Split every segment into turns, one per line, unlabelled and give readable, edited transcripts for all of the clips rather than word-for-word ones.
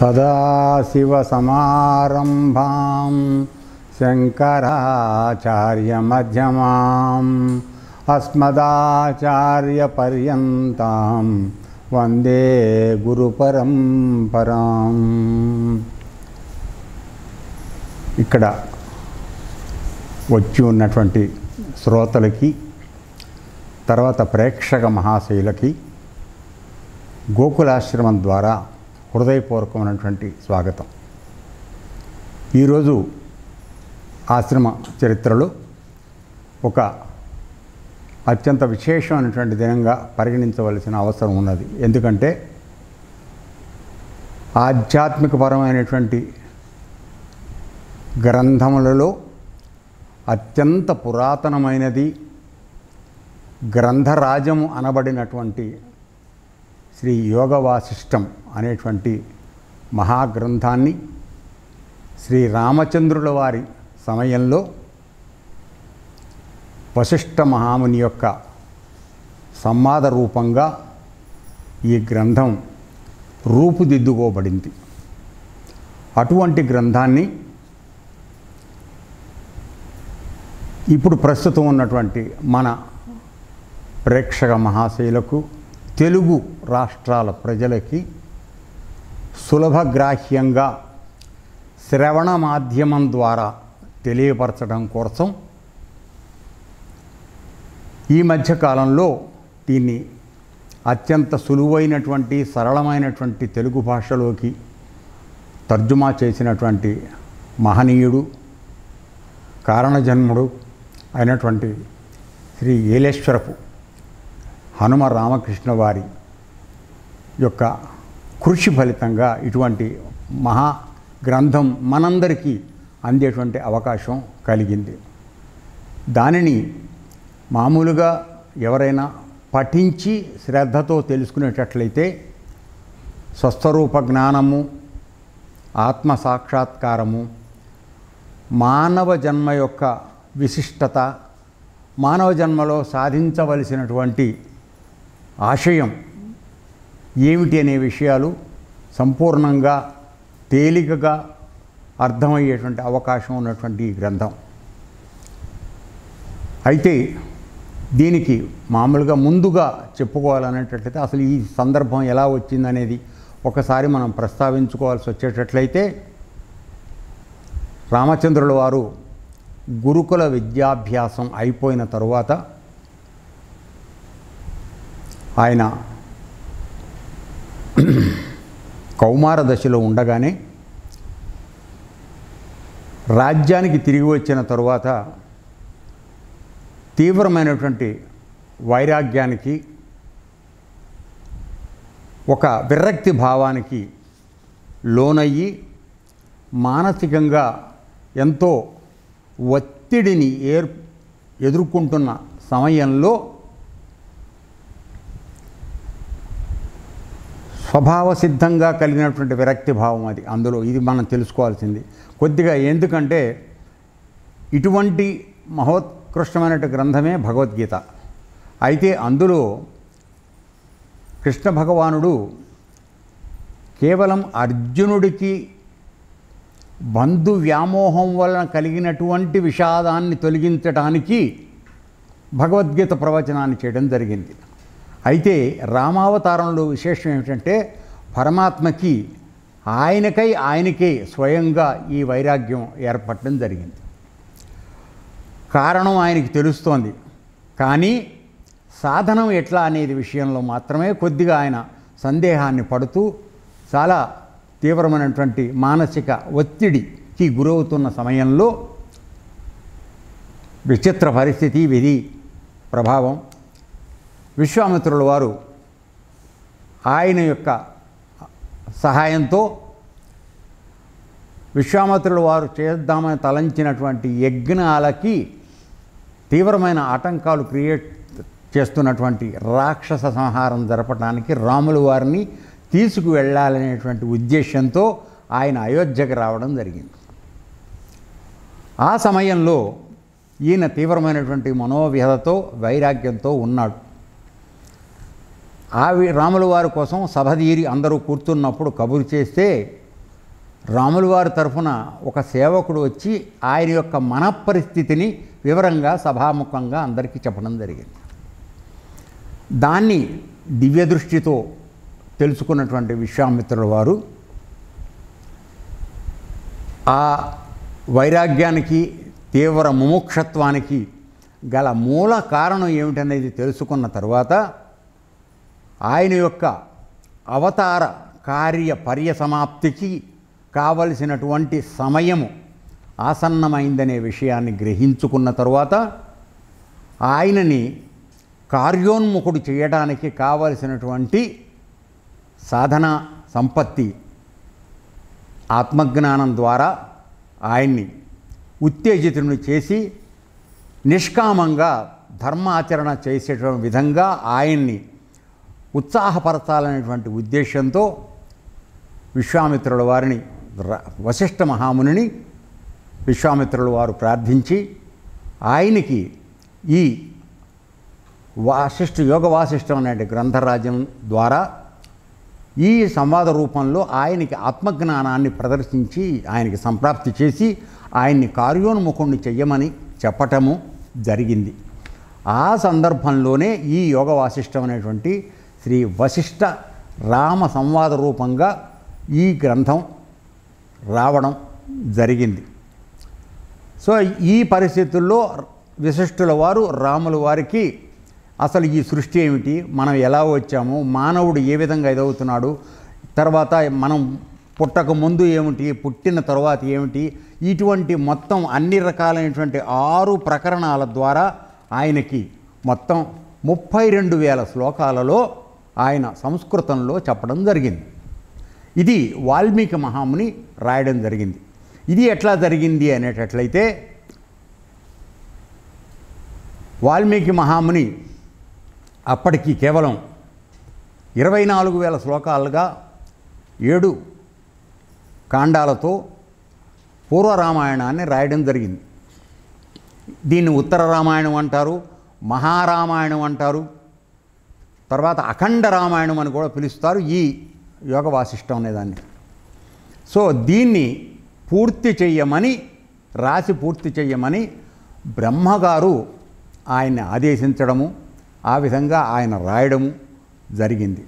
సదాశివసమారంభాం శంకరాచార్యమధ్యమాం అస్మదాచార్యపర్యంతాం వందే గురుపరంపరాం. ఇక్కడ వచ్చి ఉన్నటువంటి శ్రోతలకి, తర్వాత ప్రేక్షక మహాశయులకి గోకులాశ్రమం ద్వారా హృదయపూర్వకమైనటువంటి స్వాగతం. ఈరోజు ఆశ్రమ చరిత్రలో ఒక అత్యంత విశేషమైనటువంటి దినంగా పరిగణించవలసిన అవసరం ఉన్నది. ఎందుకంటే ఆధ్యాత్మికపరమైనటువంటి గ్రంథములలో అత్యంత పురాతనమైనది, గ్రంథరాజము అనబడినటువంటి శ్రీ యోగ వాసిష్టం అనేటువంటి మహాగ్రంథాన్ని శ్రీ రామచంద్రుల వారి సమయంలో వశిష్ఠ మహాముని యొక్క సంవాద రూపంగా ఈ గ్రంథం రూపుదిద్దుకోబడింది. అటువంటి గ్రంథాన్ని ఇప్పుడు ప్రస్తుతం ఉన్నటువంటి మన ప్రేక్షక మహాశయులకు, తెలుగు రాష్ట్రాల ప్రజలకి సులభగ్రాహ్యంగా శ్రవణ మాధ్యమం ద్వారా తెలియపరచడం కోసం ఈ మధ్యకాలంలో దీన్ని అత్యంత సులువైనటువంటి సరళమైనటువంటి తెలుగు భాషలోకి తర్జుమా చేసినటువంటి మహనీయుడు, కారణజన్ముడు అయినటువంటి శ్రీ ఏలేశ్వరపు హనుమ రామకృష్ణ వారి యొక్క కృషి ఫలితంగా ఇటువంటి మహా గ్రంథం మనందరికీ అందేటువంటి అవకాశం కలిగింది. దానిని మామూలుగా ఎవరైనా పఠించి శ్రద్ధతో తెలుసుకునేటట్లయితే స్వస్థరూప జ్ఞానము, ఆత్మ సాక్షాత్కారము, మానవ జన్మ యొక్క విశిష్టత, మానవ జన్మలో సాధించవలసినటువంటి ఆశయం ఏమిటి అనే విషయాలు సంపూర్ణంగా తేలికగా అర్థమయ్యేటువంటి అవకాశం ఉన్నటువంటి ఈ గ్రంథం. అయితే దీనికి మామూలుగా ముందుగా చెప్పుకోవాలనేటట్లయితే అసలు ఈ సందర్భం ఎలా వచ్చిందనేది ఒకసారి మనం ప్రస్తావించుకోవాల్సి వచ్చేటట్లయితే, రామచంద్రుల వారు గురుకుల విద్యాభ్యాసం అయిపోయిన తరువాత ఆయన కౌమార దశలో ఉండగానే రాజ్యానికి తిరిగి వచ్చిన తరువాత తీవ్రమైనటువంటి వైరాగ్యానికి, ఒక విరక్తి భావానికి లోనయ్యి మానసికంగా ఎంతో ఒత్తిడిని ఎదుర్కొంటున్న సమయంలో స్వభావసిద్ధంగా కలిగినటువంటి విరక్తి భావం అది. అందులో ఇది మనం తెలుసుకోవాల్సింది కొద్దిగా. ఎందుకంటే ఇటువంటి మహోత్కృష్టమైన గ్రంథమే భగవద్గీత. అయితే అందులో కృష్ణ భగవానుడు కేవలం అర్జునుడికి బంధు వ్యామోహం వలన కలిగినటువంటి విషాదాన్ని తొలగించడానికి భగవద్గీత ప్రవచనాన్ని చేయడం జరిగింది. అయితే రామావతారంలో విశేషం ఏమిటంటే పరమాత్మకి ఆయనకే స్వయంగా ఈ వైరాగ్యం ఏర్పడడం జరిగింది. కారణం ఆయనకి తెలుస్తోంది, కానీ సాధనం ఎట్లా అనేది విషయంలో మాత్రమే కొద్దిగా ఆయన సందేహాన్ని పడుతూ చాలా తీవ్రమైనటువంటి మానసిక ఒత్తిడికి గురవుతున్న సమయంలో విచిత్ర పరిస్థితి, విధి ప్రభావం, విశ్వామిత్రుల వారు ఆయన యొక్క సహాయంతో విశ్వామిత్రుల వారు చేద్దామని తలంచినటువంటి యజ్ఞాలకి తీవ్రమైన ఆటంకాలు క్రియేట్ చేస్తున్నటువంటి రాక్షస సంహారం జరపడానికి రాముల వారిని తీసుకువెళ్ళాలనేటువంటి ఉద్దేశంతో ఆయన అయోధ్యకు రావడం జరిగింది. ఆ సమయంలో ఈయన తీవ్రమైనటువంటి మనోవ్యధతో, వైరాగ్యంతో ఉన్నాడు. రాముల వారి కోసం సభ తీరి అందరూ కూర్చున్నప్పుడు కబురు చేస్తే రాముల వారి తరఫున ఒక సేవకుడు వచ్చి ఆయన యొక్క మనఃపరిస్థితిని వివరంగా సభాముఖంగా అందరికీ చెప్పడం జరిగింది. దాన్ని దివ్య దృష్టితో తెలుసుకున్నటువంటి విశ్వామిత్రుల వారు ఆ వైరాగ్యానికి తీవ్ర ముముక్షత్వానికి గల మూల కారణం ఏమిటనేది తెలుసుకున్న తరువాత ఆయన యొక్క అవతార కార్య పర్యసమాప్తికి కావలసినటువంటి సమయము ఆసన్నమైందనే విషయాన్ని గ్రహించుకున్న తరువాత ఆయనని కార్యోన్ముఖుడు చేయడానికి కావలసినటువంటి సాధన సంపత్తి ఆత్మజ్ఞానం ద్వారా ఆయన్ని ఉత్తేజితుని చేసి నిష్కామంగా ధర్మాచరణ చేసేటువంటి విధంగా ఆయన్ని ఉత్సాహపరచాలనేటువంటి ఉద్దేశంతో విశ్వామిత్రుల వారిని వశిష్ఠ మహామునిని విశ్వామిత్రుల వారు ప్రార్థించి ఆయనకి ఈ యోగ వాసిష్టం అనే గ్రంథరాజ్యం ద్వారా ఈ సంవాద రూపంలో ఆయనకి ఆత్మజ్ఞానాన్ని ప్రదర్శించి ఆయనకి సంప్రాప్తి చేసి ఆయన్ని కార్యోన్ముఖుణ్ణి చెయ్యమని చెప్పటము జరిగింది. ఆ సందర్భంలోనే ఈ యోగ వాసిష్టం అనేటువంటి శ్రీ వశిష్ఠ రామ సంవాద రూపంగా ఈ గ్రంథం రావడం జరిగింది. సో ఈ పరిస్థితుల్లో వశిష్ఠుల వారు రాముల వారికి అసలు ఈ సృష్టి ఏమిటి, మనం ఎలా వచ్చాము, మానవుడు ఏ విధంగా ఎదవుతున్నాడు, తర్వాత మనం పుట్టక ముందు ఏమిటి, పుట్టిన తర్వాత ఏమిటి, ఇటువంటి మొత్తం అన్ని రకాలైనటువంటి 6 ప్రకరణాల ద్వారా ఆయనకి మొత్తం 32,000 శ్లోకాలలో ఆయన సంస్కృతంలో చెప్పడం జరిగింది. ఇది వాల్మీకి మహాముని రాయడం జరిగింది. ఇది ఎట్లా జరిగింది అనేటట్లయితే వాల్మీకి మహాముని అప్పటికి కేవలం 24,000 శ్లోకాలుగా 7 కాండాలతో పూర్వరామాయణాన్ని రాయడం జరిగింది. దీన్ని ఉత్తర రామాయణం అంటారు, మహారామాయణం అంటారు, తర్వాత అఖండ రామాయణం అని కూడా పిలుస్తారు ఈ యోగ వాసిష్టం అనేదాన్ని. సో దీన్ని పూర్తి చెయ్యమని పూర్తి చెయ్యమని బ్రహ్మగారు ఆయన్ని ఆదేశించడము, ఆ విధంగా ఆయన రాయడము జరిగింది.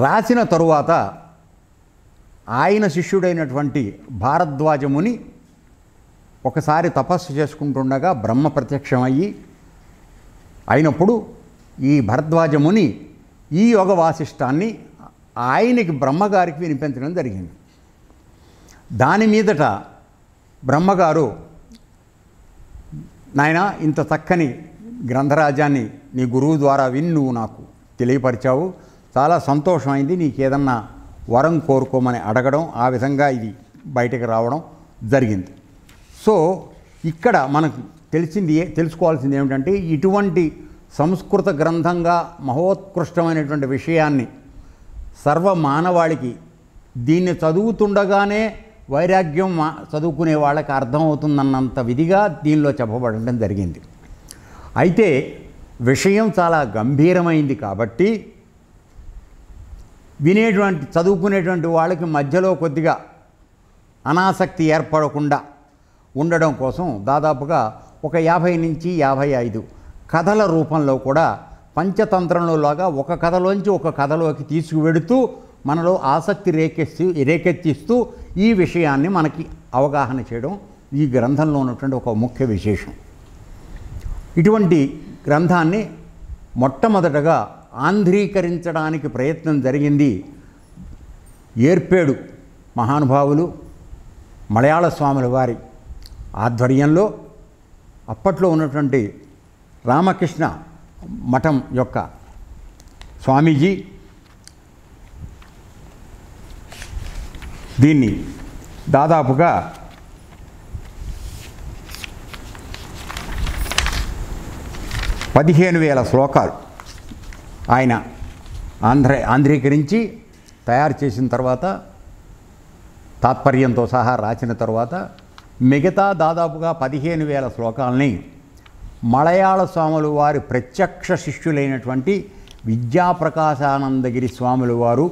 రాసిన తరువాత ఆయన శిష్యుడైనటువంటి భారద్వాజముని ఒకసారి తపస్సు చేసుకుంటుండగా బ్రహ్మ ప్రత్యక్షమయ్యి అయినప్పుడు ఈ భరద్వాజముని ఈ యోగ వాసిష్టాన్ని ఆయనకి బ్రహ్మగారికి వినిపించడం జరిగింది. దాని మీదట బ్రహ్మగారు, నాయన ఇంత చక్కని గ్రంథరాజ్యాన్ని నీ గురువు ద్వారా విని నువ్వు నాకు తెలియపరిచావు, చాలా సంతోషమైంది, నీకేదన్నా వరం కోరుకోమని అడగడం, ఆ విధంగా ఇది బయటకు రావడం జరిగింది. సో ఇక్కడ మనకు తెలుసుకోవాల్సింది ఏమిటంటే ఇటువంటి సంస్కృత గ్రంథంగా మహోత్కృష్టమైనటువంటి విషయాన్ని సర్వమానవాళికి దీన్ని చదువుతుండగానే వైరాగ్యం చదువుకునే వాళ్ళకి అర్థమవుతుందన్నంత విధిగా దీనిలో చెప్పబడడం జరిగింది. అయితే విషయం చాలా గంభీరమైంది కాబట్టి చదువుకునేటువంటి వాళ్ళకి మధ్యలో కొద్దిగా అనాసక్తి ఏర్పడకుండా ఉండడం కోసం దాదాపుగా ఒక 50 నుంచి 55 కథల రూపంలో కూడా పంచతంత్రంలోలాగా ఒక కథలోంచి ఒక కథలోకి తీసుకువెడుతూ మనలో ఆసక్తి రేకెత్తిస్తూ ఈ విషయాన్ని మనకి అవగాహన చేయడం ఈ గ్రంథంలో ఉన్నటువంటి ఒక ముఖ్య విశేషం. ఇటువంటి గ్రంథాన్ని మొట్టమొదటగా ఆంధ్రీకరించడానికి ప్రయత్నం జరిగింది ఏర్పేడు మహానుభావులు మలయాళ స్వాముల వారి ఆధ్వర్యంలో. అప్పట్లో ఉన్నటువంటి రామకృష్ణ మఠం యొక్క స్వామీజీ దీన్ని దాదాపుగా 15,000 శ్లోకాలు ఆయన ఆంధ్రీకరించి తయారు చేసిన తర్వాత తాత్పర్యంతో సహా రాసిన తర్వాత మిగతా దాదాపుగా 15,000 శ్లోకాలని మలయాళ స్వాములు వారి ప్రత్యక్ష శిష్యులైనటువంటి విద్యాప్రకాశానందగిరి స్వాములు వారు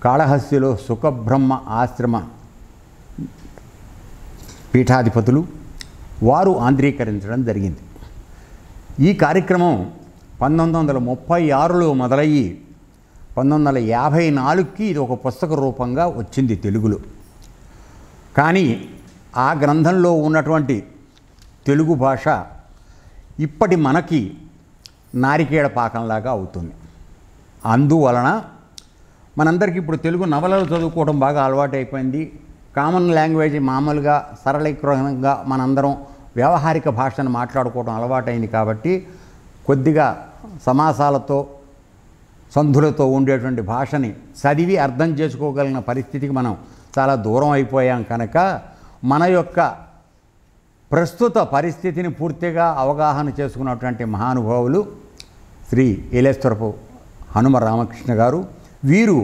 కాళహస్తిలో సుఖబ్రహ్మ ఆశ్రమ పీఠాధిపతులు వారు ఆంధ్రీకరించడం జరిగింది. ఈ కార్యక్రమం 1936లో మొదలయ్యి 1954కి ఇది ఒక పుస్తక రూపంగా వచ్చింది తెలుగులో. కానీ ఆ గ్రంథంలో ఉన్నటువంటి తెలుగు భాష ఇప్పటి మనకి నారికేళ పాకంలాగా అవుతుంది. అందువలన మనందరికీ ఇప్పుడు తెలుగు నవలలు చదువుకోవడం బాగా అలవాటు అయిపోయింది. కామన్ లాంగ్వేజ్ మామూలుగా సరళీకృతంగా మనందరం వ్యావహారిక భాషను మాట్లాడుకోవడం అలవాటైంది. కాబట్టి కొద్దిగా సమాసాలతో సంధులతో ఉండేటువంటి భాషని చదివి అర్థం చేసుకోగలిగిన పరిస్థితికి మనం చాలా దూరం అయిపోయాం. కనుక మన యొక్క ప్రస్తుత పరిస్థితిని పూర్తిగా అవగాహన చేసుకున్నటువంటి మహానుభావులు శ్రీ ఏలేశ్వరపు హనుమ రామకృష్ణ గారు. వీరు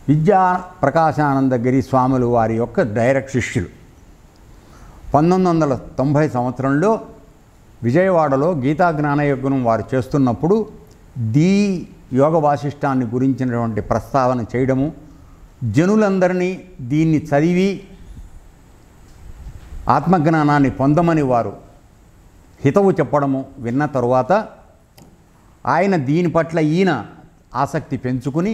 విద్యా ప్రకాశానందగిరి స్వాములు వారి యొక్క డైరెక్ట్ శిష్యులు. 1990 సంవత్సరంలో విజయవాడలో గీతా జ్ఞానయజ్ఞం వారు చేస్తున్నప్పుడు యోగ వాసిష్టాన్ని గురించినటువంటి ప్రస్తావన చేయడము, జనులందరినీ దీన్ని చదివి ఆత్మజ్ఞానాన్ని పొందమని వారు హితవు చెప్పడము విన్న తరువాత ఆయన దీని పట్ల ఆసక్తి పెంచుకుని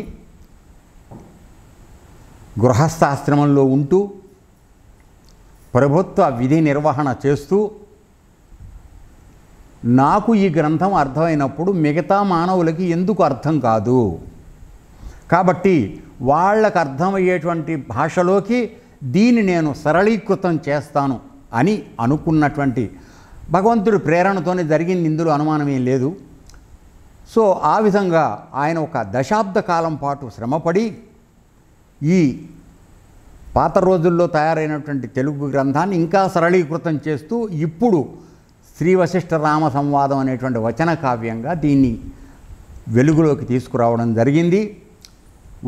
గృహస్థాశ్రమంలో ఉంటూ ప్రభుత్వ విధి నిర్వహణ చేస్తూ నాకు ఈ గ్రంథం అర్థమైనప్పుడు మిగతా మానవులకి ఎందుకు అర్థం కాదు, కాబట్టి వాళ్ళకు అర్థమయ్యేటువంటి భాషలోకి దీన్ని నేను సరళీకృతం చేస్తాను అని అనుకున్నటువంటి భగవంతుడి ప్రేరణతోనే జరిగింది. ఇందులో అనుమానమేం లేదు. సో ఆ విధంగా ఆయన ఒక దశాబ్ద కాలం పాటు శ్రమపడి ఈ పాత రోజుల్లో తయారైనటువంటి తెలుగు గ్రంథాన్ని ఇంకా సరళీకృతం చేస్తూ ఇప్పుడు శ్రీ వశిష్ఠ రామ సంవాదం అనేటువంటి వచన కావ్యంగా దీన్ని వెలుగులోకి తీసుకురావడం జరిగింది.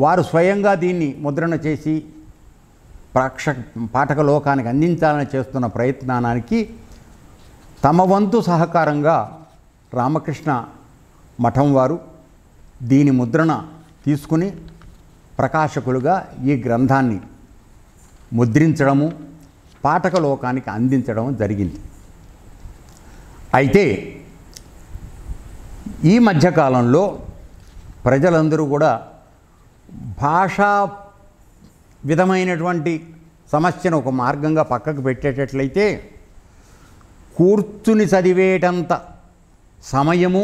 వారు స్వయంగా దీన్ని ముద్రణ చేసి పాఠక లోకానికి అందించాలని చేస్తున్న ప్రయత్నానికి తమ వంతు సహకారంగా రామకృష్ణ మఠం వారు దీని ముద్రణ తీసుకుని ప్రకాశకులుగా ఈ గ్రంథాన్ని ముద్రించడము, పాఠక లోకానికి అందించడం జరిగింది. అయితే ఈ మధ్యకాలంలో ప్రజలందరూ కూడా భాషా విధమైనటువంటి సమస్యను ఒక మార్గంగా పక్కకు పెట్టేటట్లయితే కూర్చుని చదివేటంత సమయము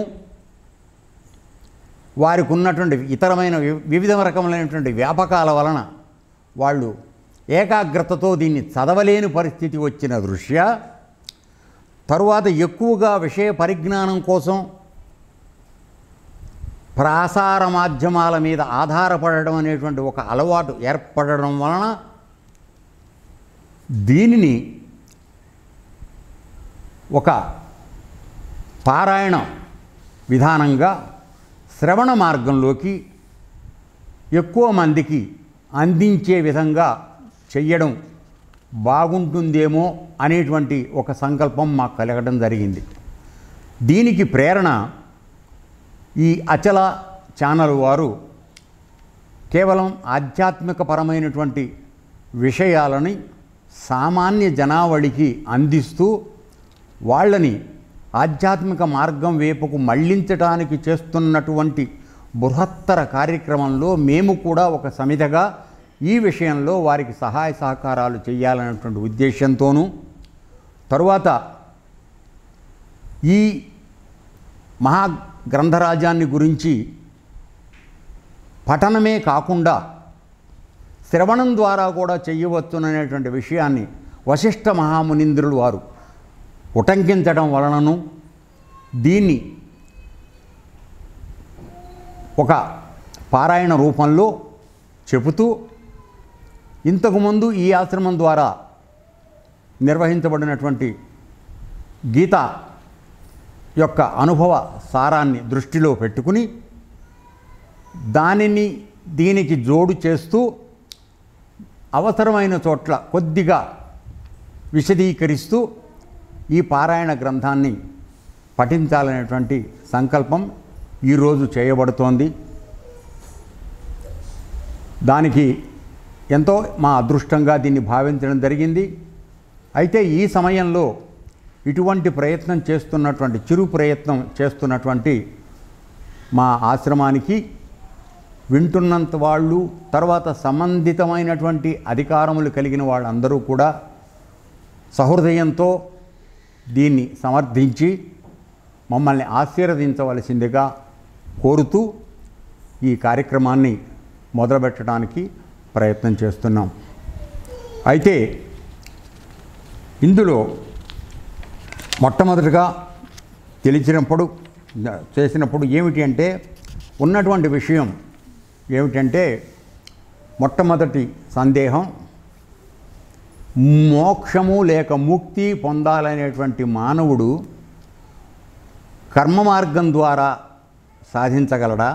వారికి ఉన్నటువంటి ఇతరమైన వివిధ రకములైనటువంటి వ్యాపకాల వలన వాళ్ళు ఏకాగ్రతతో దీన్ని చదవలేని పరిస్థితి వచ్చిన దృష్ట్యా తరువాత ఎక్కువగా విషయ పరిజ్ఞానం కోసం ప్రసార మాధ్యమాల మీద ఆధారపడడం అనేటువంటి ఒక అలవాటు ఏర్పడడం వలన దీనిని ఒక పారాయణ విధానంగా శ్రవణ మార్గంలోకి ఎక్కువ మందికి అందించే విధంగా చెయ్యడం బాగుంటుందేమో అనేటువంటి ఒక సంకల్పం మాకు కలగడం జరిగింది. దీనికి ప్రేరణ ఈ అచల ఛానల్ వారు కేవలం ఆధ్యాత్మికపరమైనటువంటి విషయాలని సామాన్య జనావళికి అందిస్తూ వాళ్ళని ఆధ్యాత్మిక మార్గం వైపుకు మళ్లించడానికి చేస్తున్నటువంటి బృహత్తర కార్యక్రమంలో మేము కూడా ఒక సమితిగా ఈ విషయంలో వారికి సహాయ సహకారాలు చేయాలనేటువంటి ఉద్దేశంతోనూ, తరువాత ఈ మహాగ్రంథరాజాన్ని గురించి పఠనమే కాకుండా శ్రవణం ద్వారా కూడా చేయవచ్చుననేటువంటి విషయాన్ని వశిష్ఠ మహామునీంద్రులు వారు ఉటంకించడం వలనను దీన్ని ఒక పారాయణ రూపంలో చెబుతూ ఇంతకుముందు ఈ ఆశ్రమం ద్వారా నిర్వహించబడినటువంటి గీత యొక్క అనుభవ సారాన్ని దృష్టిలో పెట్టుకుని దానిని దీనికి జోడు చేస్తూ అవసరమైన చోట్ల కొద్దిగా విశదీకరిస్తూ ఈ పారాయణ గ్రంథాన్ని పఠించాలనేటువంటి సంకల్పం ఈరోజు చేయబడుతోంది. దానికి ఎంతో మా అదృష్టంగా దీన్ని భావించడం జరిగింది. అయితే ఈ సమయంలో ఇటువంటి ప్రయత్నం చేస్తున్నటువంటి చిరు ప్రయత్నం చేస్తున్నటువంటి మా ఆశ్రమానికి వింటున్నంత వాళ్ళు, తర్వాత సంబంధితమైనటువంటి అధికారములు కలిగిన వాళ్ళందరూ కూడా సహృదయంతో దీన్ని సమర్థించి మమ్మల్ని ఆశీర్వదించవలసిందిగా కోరుతూ ఈ కార్యక్రమాన్ని మొదలుపెట్టడానికి ప్రయత్నం చేస్తున్నాం. అయితే ఇందులో మొట్టమొదటిగా చేసినప్పుడు ఏమిటి అంటే ఉన్నటువంటి విషయం ఏమిటంటే, మొట్టమొదటి సందేహం, మోక్షము లేక ముక్తి పొందాలనేటువంటి మానవుడు కర్మ మార్గం ద్వారా సాధించగలడా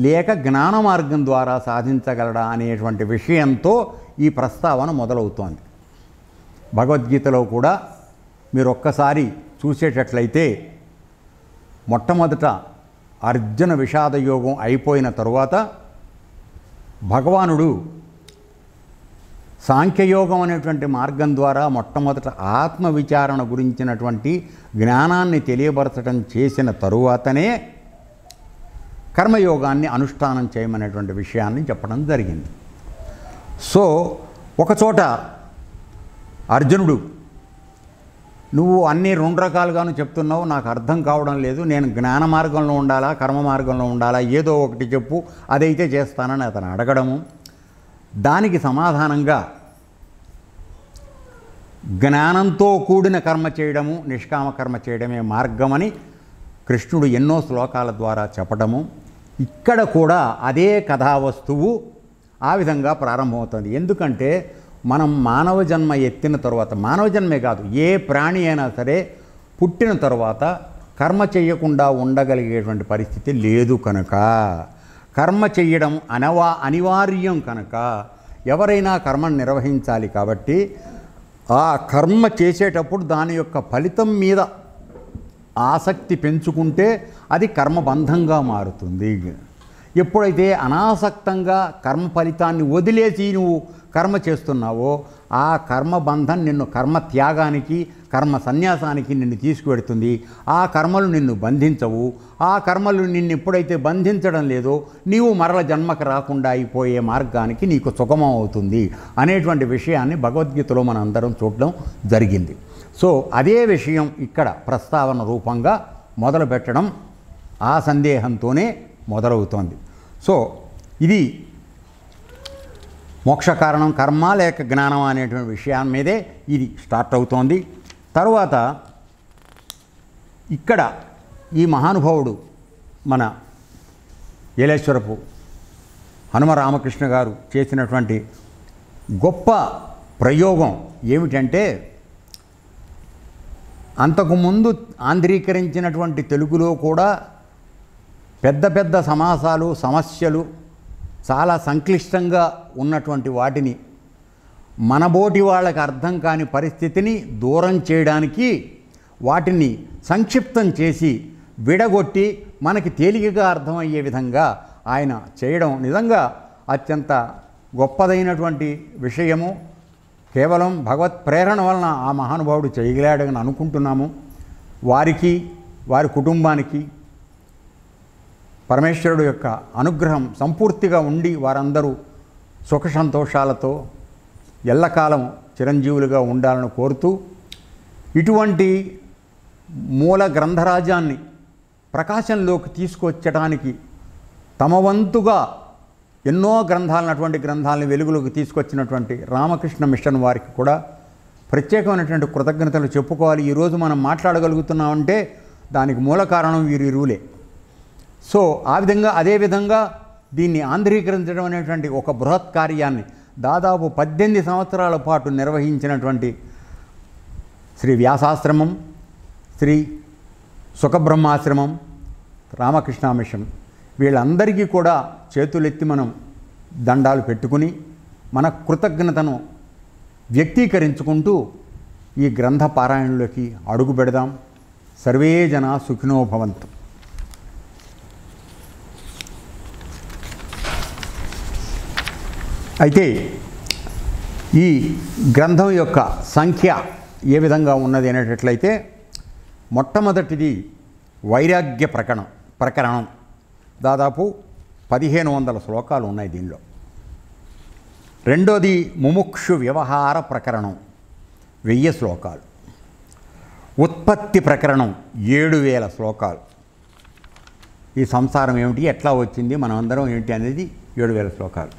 లేక జ్ఞాన మార్గం ద్వారా సాధించగలడా అనేటువంటి విషయంతో ఈ ప్రస్తావన మొదలవుతోంది. భగవద్గీతలో కూడా మీరు ఒక్కసారి చూసేటట్లయితే మొట్టమొదట అర్జున విషాద యోగం అయిపోయిన తరువాత భగవానుడు సాంఖ్యయోగం అనేటువంటి మార్గం ద్వారా మొట్టమొదట ఆత్మవిచారణ గురించినటువంటి జ్ఞానాన్ని తెలియబరచడం చేసిన తరువాతనే కర్మయోగాన్ని అనుష్ఠానం చేయమనేటువంటి విషయాన్ని చెప్పడం జరిగింది. సో ఒకచోట అర్జునుడు, నువ్వు అన్నీ రెండు రకాలుగాను చెప్తున్నావు, నాకు అర్థం కావడం లేదు, నేను జ్ఞాన మార్గంలో ఉండాలా కర్మ మార్గంలో ఉండాలా, ఏదో ఒకటి చెప్పు, అదైతే చేస్తానని అతను అడగడము. దానికి సమాధానంగా జ్ఞానంతో కూడిన కర్మ చేయడము, నిష్కామ కర్మ చేయడమే మార్గమని కృష్ణుడు ఎన్నో శ్లోకాల ద్వారా చెప్పడము. ఇక్కడ కూడా అదే కథావస్తువు ఆ విధంగా ప్రారంభమవుతుంది. ఎందుకంటే మనం మానవ జన్మ ఎత్తిన తర్వాత, మానవ జన్మే కాదు ఏ ప్రాణి అయినా సరే పుట్టిన తర్వాత కర్మ చేయకుండా ఉండగలిగేటువంటి పరిస్థితి లేదు కనుక, కర్మ చేయడం అనివార్యం కనుక ఎవరైనా కర్మను నిర్వహించాలి. కాబట్టి ఆ కర్మ చేసేటప్పుడు దాని యొక్క ఫలితం మీద ఆసక్తి పెంచుకుంటే అది కర్మబంధంగా మారుతుంది. ఎప్పుడైతే అనాసక్తంగా కర్మ ఫలితాన్ని వదిలేసి నువ్వు కర్మ చేస్తున్నావో ఆ కర్మబంధం నిన్ను కర్మ త్యాగానికి, కర్మ సన్యాసానికి నిన్ను తీసుకువెడుతుంది. ఆ కర్మలు నిన్ను బంధించవు. ఆ కర్మలు నిన్ను ఎప్పుడైతే బంధించడం లేదో నీవు మరల జన్మకు రాకుండా అయిపోయే మార్గానికి నీకు సుగమం అవుతుంది అనేటువంటి విషయాన్ని భగవద్గీతలో మనం అందరం చూడడం జరిగింది. సో అదే విషయం ఇక్కడ ప్రస్తావన రూపంగా మొదలు పెట్టడం ఆ సందేహంతోనే మొదలవుతోంది. సో ఇది మోక్ష కారణం కర్మ లేక జ్ఞానం అనేటువంటి విషయం మీదే ఇది స్టార్ట్ అవుతోంది. తరువాత ఇక్కడ ఈ మహానుభావుడు మన ఏలేశ్వరపు హనుమ రామకృష్ణ గారు చేసినటువంటి గొప్ప ప్రయోగం ఏమిటంటే, అంతకుముందు ఆంధ్రీకరించినటువంటి తెలుగులో కూడా పెద్ద పెద్ద సమాసాలు, సమస్యలు, చాలా సంక్లిష్టంగా ఉన్నటువంటి వాటిని మనబోటి వాళ్ళకి అర్థం కాని పరిస్థితిని దూరం చేయడానికి వాటిని సంక్షిప్తం చేసి విడగొట్టి మనకి తేలికగా అర్థమయ్యే విధంగా ఆయన చేయడం నిజంగా అత్యంత గొప్పదైనటువంటి విషయము. కేవలం భగవత్ ప్రేరణ వలన ఆ మహానుభావుడు చేయగలాడని అనుకుంటున్నాము. వారికి, వారి కుటుంబానికి పరమేశ్వరుడు యొక్క అనుగ్రహం సంపూర్తిగా ఉండి వారందరూ సుఖ సంతోషాలతో ఎల్లకాలం చిరంజీవులుగా ఉండాలని కోరుతూ, ఇటువంటి మూల గ్రంథరాజాన్ని ప్రకాశంలోకి తీసుకొచ్చడానికి తమ వంతుగా ఎన్నో గ్రంథాలను, అటువంటి గ్రంథాలను వెలుగులోకి తీసుకొచ్చినటువంటి రామకృష్ణ మిషన్ వారికి కూడా ప్రత్యేకమైనటువంటి కృతజ్ఞతలు చెప్పుకోవాలి. ఈరోజు మనం మాట్లాడగలుగుతున్నామంటే దానికి మూల కారణం వీరిరువులే. సో ఆ విధంగా అదేవిధంగా దీన్ని ఆంధ్రీకరించడం అనేటువంటి ఒక బృహత్ కార్యాన్ని దాదాపు 18 సంవత్సరాల పాటు నిర్వహించినటువంటి శ్రీ వ్యాసాశ్రమం, శ్రీ సుఖబ్రహ్మాశ్రమం, రామకృష్ణ మిషన్ వీళ్ళందరికీ కూడా చేతులెత్తి మనం దండాలు పెట్టుకుని మన కృతజ్ఞతను వ్యక్తీకరించుకుంటూ ఈ గ్రంథ పారాయణలోకి అడుగు పెడదాం. సర్వే జనా సుఖినో భవంతు. అయితే ఈ గ్రంథం యొక్క సంఖ్య ఏ విధంగా ఉన్నది అనేటట్లయితే మొట్టమొదటిది వైరాగ్య ప్రకరణం దాదాపు 1500 శ్లోకాలు ఉన్నాయి దీనిలో. రెండోది ముముక్షు వ్యవహార ప్రకరణం 1000 శ్లోకాలు. ఉత్పత్తి ప్రకరణం 7000 శ్లోకాలు. ఈ సంసారం ఏమిటి, ఎట్లా వచ్చింది, మనం అందరం ఏమిటి అనేది 7000 శ్లోకాలు.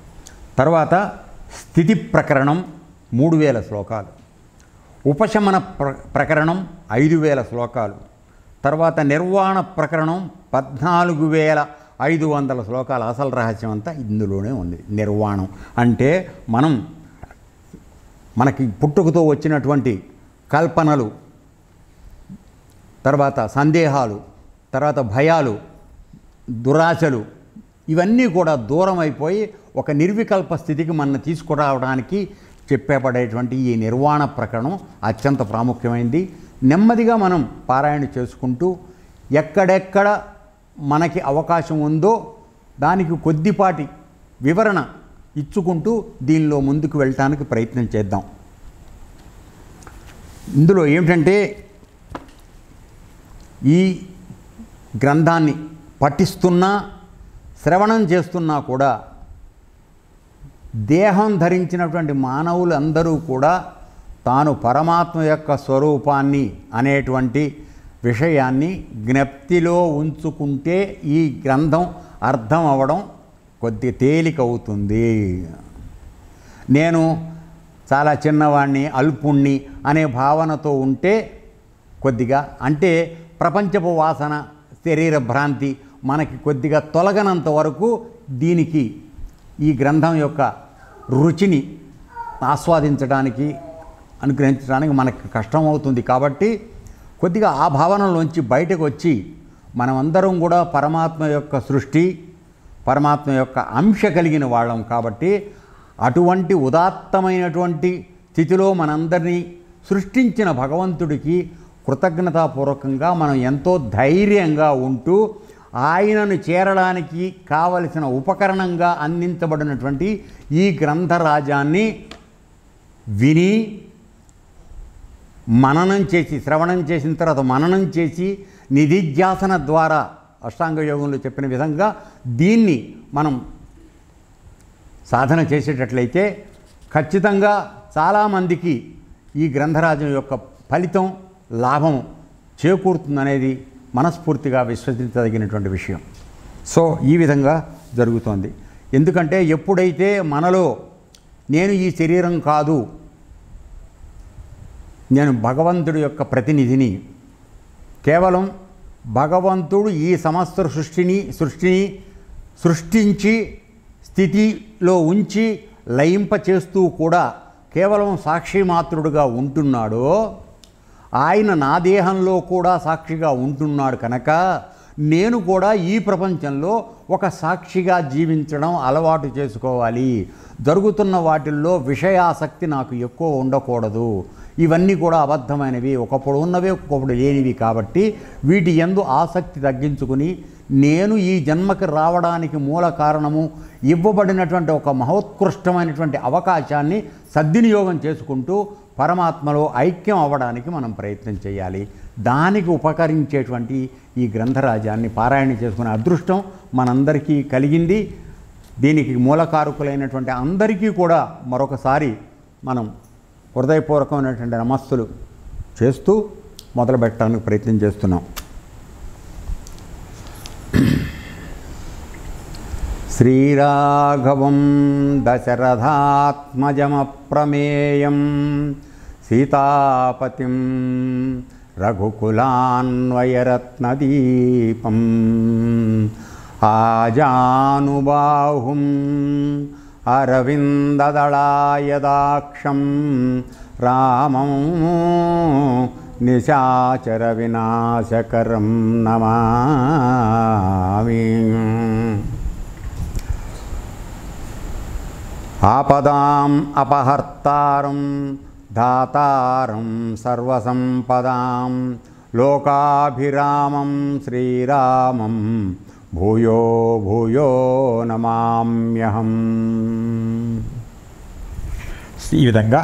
తర్వాత స్థితి ప్రకరణం 3000 శ్లోకాలు. ఉపశమన ప్రకరణం 5000 శ్లోకాలు. తర్వాత నిర్వాణ ప్రకరణం 14500 శ్లోకాలు. అసలు రహస్యం అంతా ఇందులోనే ఉంది. నిర్వాణం అంటే మనకి పుట్టుకతో వచ్చినటువంటి కల్పనలు, తర్వాత సందేహాలు, తర్వాత భయాలు, దురాశలు, ఇవన్నీ కూడా దూరం అయిపోయి ఒక నిర్వికల్ప స్థితికి మనం తీసుకురావడానికి చెప్పేపడేటువంటి ఈ నిర్వాణ ప్రకరణం అత్యంత ప్రాముఖ్యమైనది. నెమ్మదిగా మనం పారాయణ చేసుకుంటూ ఎక్కడెక్కడ మనకి అవకాశం ఉందో దానికి కొద్దిపాటి వివరణ ఇచ్చుకుంటూ దీనిలో ముందుకు వెళ్ళటానికి ప్రయత్నం చేద్దాం. ఇందులో ఏమిటంటే ఈ గ్రంథాన్ని పఠిస్తున్నా శ్రవణం చేస్తున్నా కూడా దేహం ధరించినటువంటి మానవులందరూ కూడా తాను పరమాత్మ యొక్క స్వరూపాన్ని అనేటువంటి విషయాన్ని జ్ఞప్తిలో ఉంచుకుంటే ఈ గ్రంథం అర్థం అవ్వడం కొద్ది తేలికవుతుంది. నేను చాలా చిన్నవాణ్ణి, అల్పుణ్ణి అనే భావనతో ఉంటే కొద్దిగా, అంటే ప్రపంచపు వాసన, శరీర భ్రాంతి మనకి కొద్దిగా తొలగనంత వరకు దీనికి ఈ గ్రంథం యొక్క రుచిని ఆస్వాదించడానికి, అనుగ్రహించడానికి మనకు కష్టమవుతుంది. కాబట్టి కొద్దిగా ఆ భావనలోంచి బయటకు వచ్చి మనమందరం కూడా పరమాత్మ యొక్క సృష్టి, పరమాత్మ యొక్క అంశ కలిగిన వాళ్ళం. కాబట్టి అటువంటి ఉదాత్తమైనటువంటి స్థితిలో మనందరినీ సృష్టించిన భగవంతుడికి కృతజ్ఞతాపూర్వకంగా మనం ఎంతో ధైర్యంగా ఉంటూ ఆయనను చేరడానికి కావలసిన ఉపకరణంగా అందించబడినటువంటి ఈ గ్రంథరాజాన్ని విని మననం చేసి, శ్రవణం చేసిన తర్వాత మననం చేసి నిధిధ్యాసన ద్వారా అష్టాంగ యోగంలో చెప్పిన విధంగా దీన్ని మనం సాధన చేసేటట్లయితే ఖచ్చితంగా చాలామందికి ఈ గ్రంథరాజం యొక్క ఫలితం, లాభం చేకూరుతుందనేది మనస్ఫూర్తిగా విశ్వసించదగినటువంటి విషయం. సో ఈ విధంగా జరుగుతోంది. ఎందుకంటే ఎప్పుడైతే మనలో నేను ఈ శరీరం కాదు, నేను భగవంతుడి యొక్క ప్రతినిధిని, కేవలం భగవంతుడు ఈ సమస్త సృష్టించి స్థితిలో ఉంచి లయింప చేస్తూ కూడా కేవలం సాక్షి మాత్రుడుగా ఉంటున్నాడో, ఆయన నా దేహంలో కూడా సాక్షిగా ఉంటున్నాడు కనుక నేను కూడా ఈ ప్రపంచంలో ఒక సాక్షిగా జీవించడం అలవాటు చేసుకోవాలి. జరుగుతున్న వాటిల్లో విషయాసక్తి నాకు ఎక్కువ ఉండకూడదు. ఇవన్నీ కూడా అబద్ధమైనవి, ఒకప్పుడు ఉన్నవి, ఒకప్పుడు లేనివి. కాబట్టి వీటి యందు ఆసక్తి తగ్గించుకుని నేను ఈ జన్మకి రావడానికి మూల కారణము ఇవ్వబడినటువంటి ఒక మహోత్కృష్టమైనటువంటి అవకాశాన్ని సద్వినియోగం చేసుకుంటూ పరమాత్మలో ఐక్యం అవ్వడానికి మనం ప్రయత్నం చేయాలి. దానికి ఉపకరించేటువంటి ఈ గ్రంథరాజాన్ని పారాయణ చేసుకునే అదృష్టం మనందరికీ కలిగింది. దీనికి మూలకారకులైనటువంటి అందరికీ కూడా మరొకసారి మనం హృదయపూర్వకమైనటువంటి నమస్సులు చేస్తూ మొదలు పెట్టడానికి ప్రయత్నం చేస్తున్నాం. శ్రీరాఘవం దశరథాత్మజమప్రమేయం సీతాపతిం రఘుకులాన్వయరత్నదీపం ఆజానుబాహుం అరవిందదళాయదాక్షం రామం నిశాచర వినాశకరం నమామి. ఆపదాం అపహర్తారం దాతారం సర్వసంపదాం లోకాభిరామం శ్రీరామం భూయో భూయో నమామ్యహం. ఈ విధంగా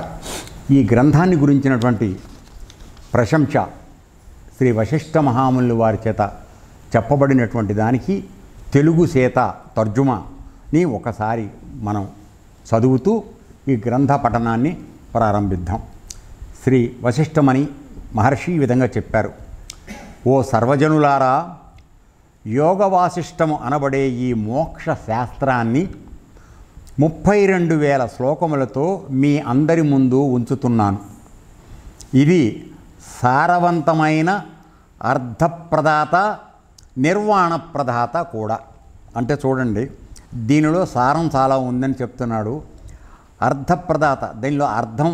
ఈ గ్రంథాన్ని గురించినటువంటి ప్రశంస శ్రీ వశిష్ఠ మహామునుల వారి చేత చెప్పబడినటువంటి దానికి తెలుగు చేత తర్జుమాని ఒకసారి మనం చదువుతూ ఈ గ్రంథ పఠనాన్ని ప్రారంభిద్దాం. శ్రీ వశిష్ఠమని మహర్షి ఈ విధంగా చెప్పారు. ఓ సర్వజనులారా, యోగ వాసిష్టము అనబడే ఈ మోక్ష శాస్త్రాన్ని 32,000 శ్లోకములతో మీ అందరి ముందు ఉంచుతున్నాను. ఇది సారవంతమైన అర్థప్రదాత, నిర్వాణప్రదాత కూడా. అంటే చూడండి, దీనిలో సారం చాలా ఉందని చెప్తున్నాడు. అర్థప్రదాత, దీనిలో అర్థం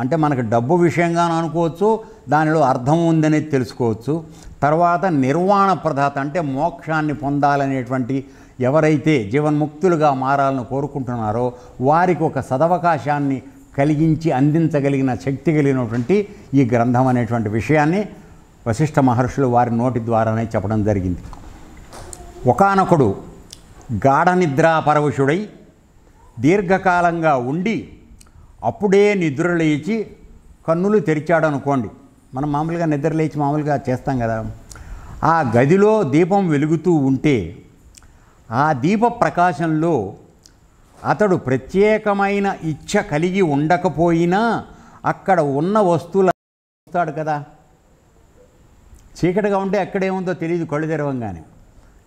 అంటే మనకు డబ్బు విషయంగానూ అనుకోవచ్చు, దానిలో అర్థం ఉందని తెలుసుకోవచ్చు. తర్వాత నిర్వాణ ప్రదాత అంటే మోక్షాన్ని పొందాలనేటువంటి ఎవరైతే జీవన్ముక్తులుగా మారాలని కోరుకుంటున్నారో వారికి ఒక సదవకాశాన్ని కలిగించి అందించగలిగిన శక్తి కలిగినటువంటి ఈ గ్రంథం అనేటువంటి విషయాన్ని వశిష్ఠ మహర్షులు వారి నోటి ద్వారానే చెప్పడం జరిగింది. ఒకానొకడు గాఢ నిద్రాపరవశుడై దీర్ఘకాలంగా ఉండి అప్పుడే నిద్రలేచి కన్నులు తెరిచాడు అనుకోండి. మనం మామూలుగా నిద్రలేచి మామూలుగా చేస్తాం కదా. ఆ గదిలో దీపం వెలుగుతూ ఉంటే ఆ దీప ప్రకాశంలో అతడు ప్రత్యేకమైన ఇచ్ఛ కలిగి ఉండకపోయినా అక్కడ ఉన్న వస్తువులు చూస్తాడు కదా. చీకటిగా ఉంటే ఎక్కడేముందో తెలియదు కళ్ళు తెరవంగానే.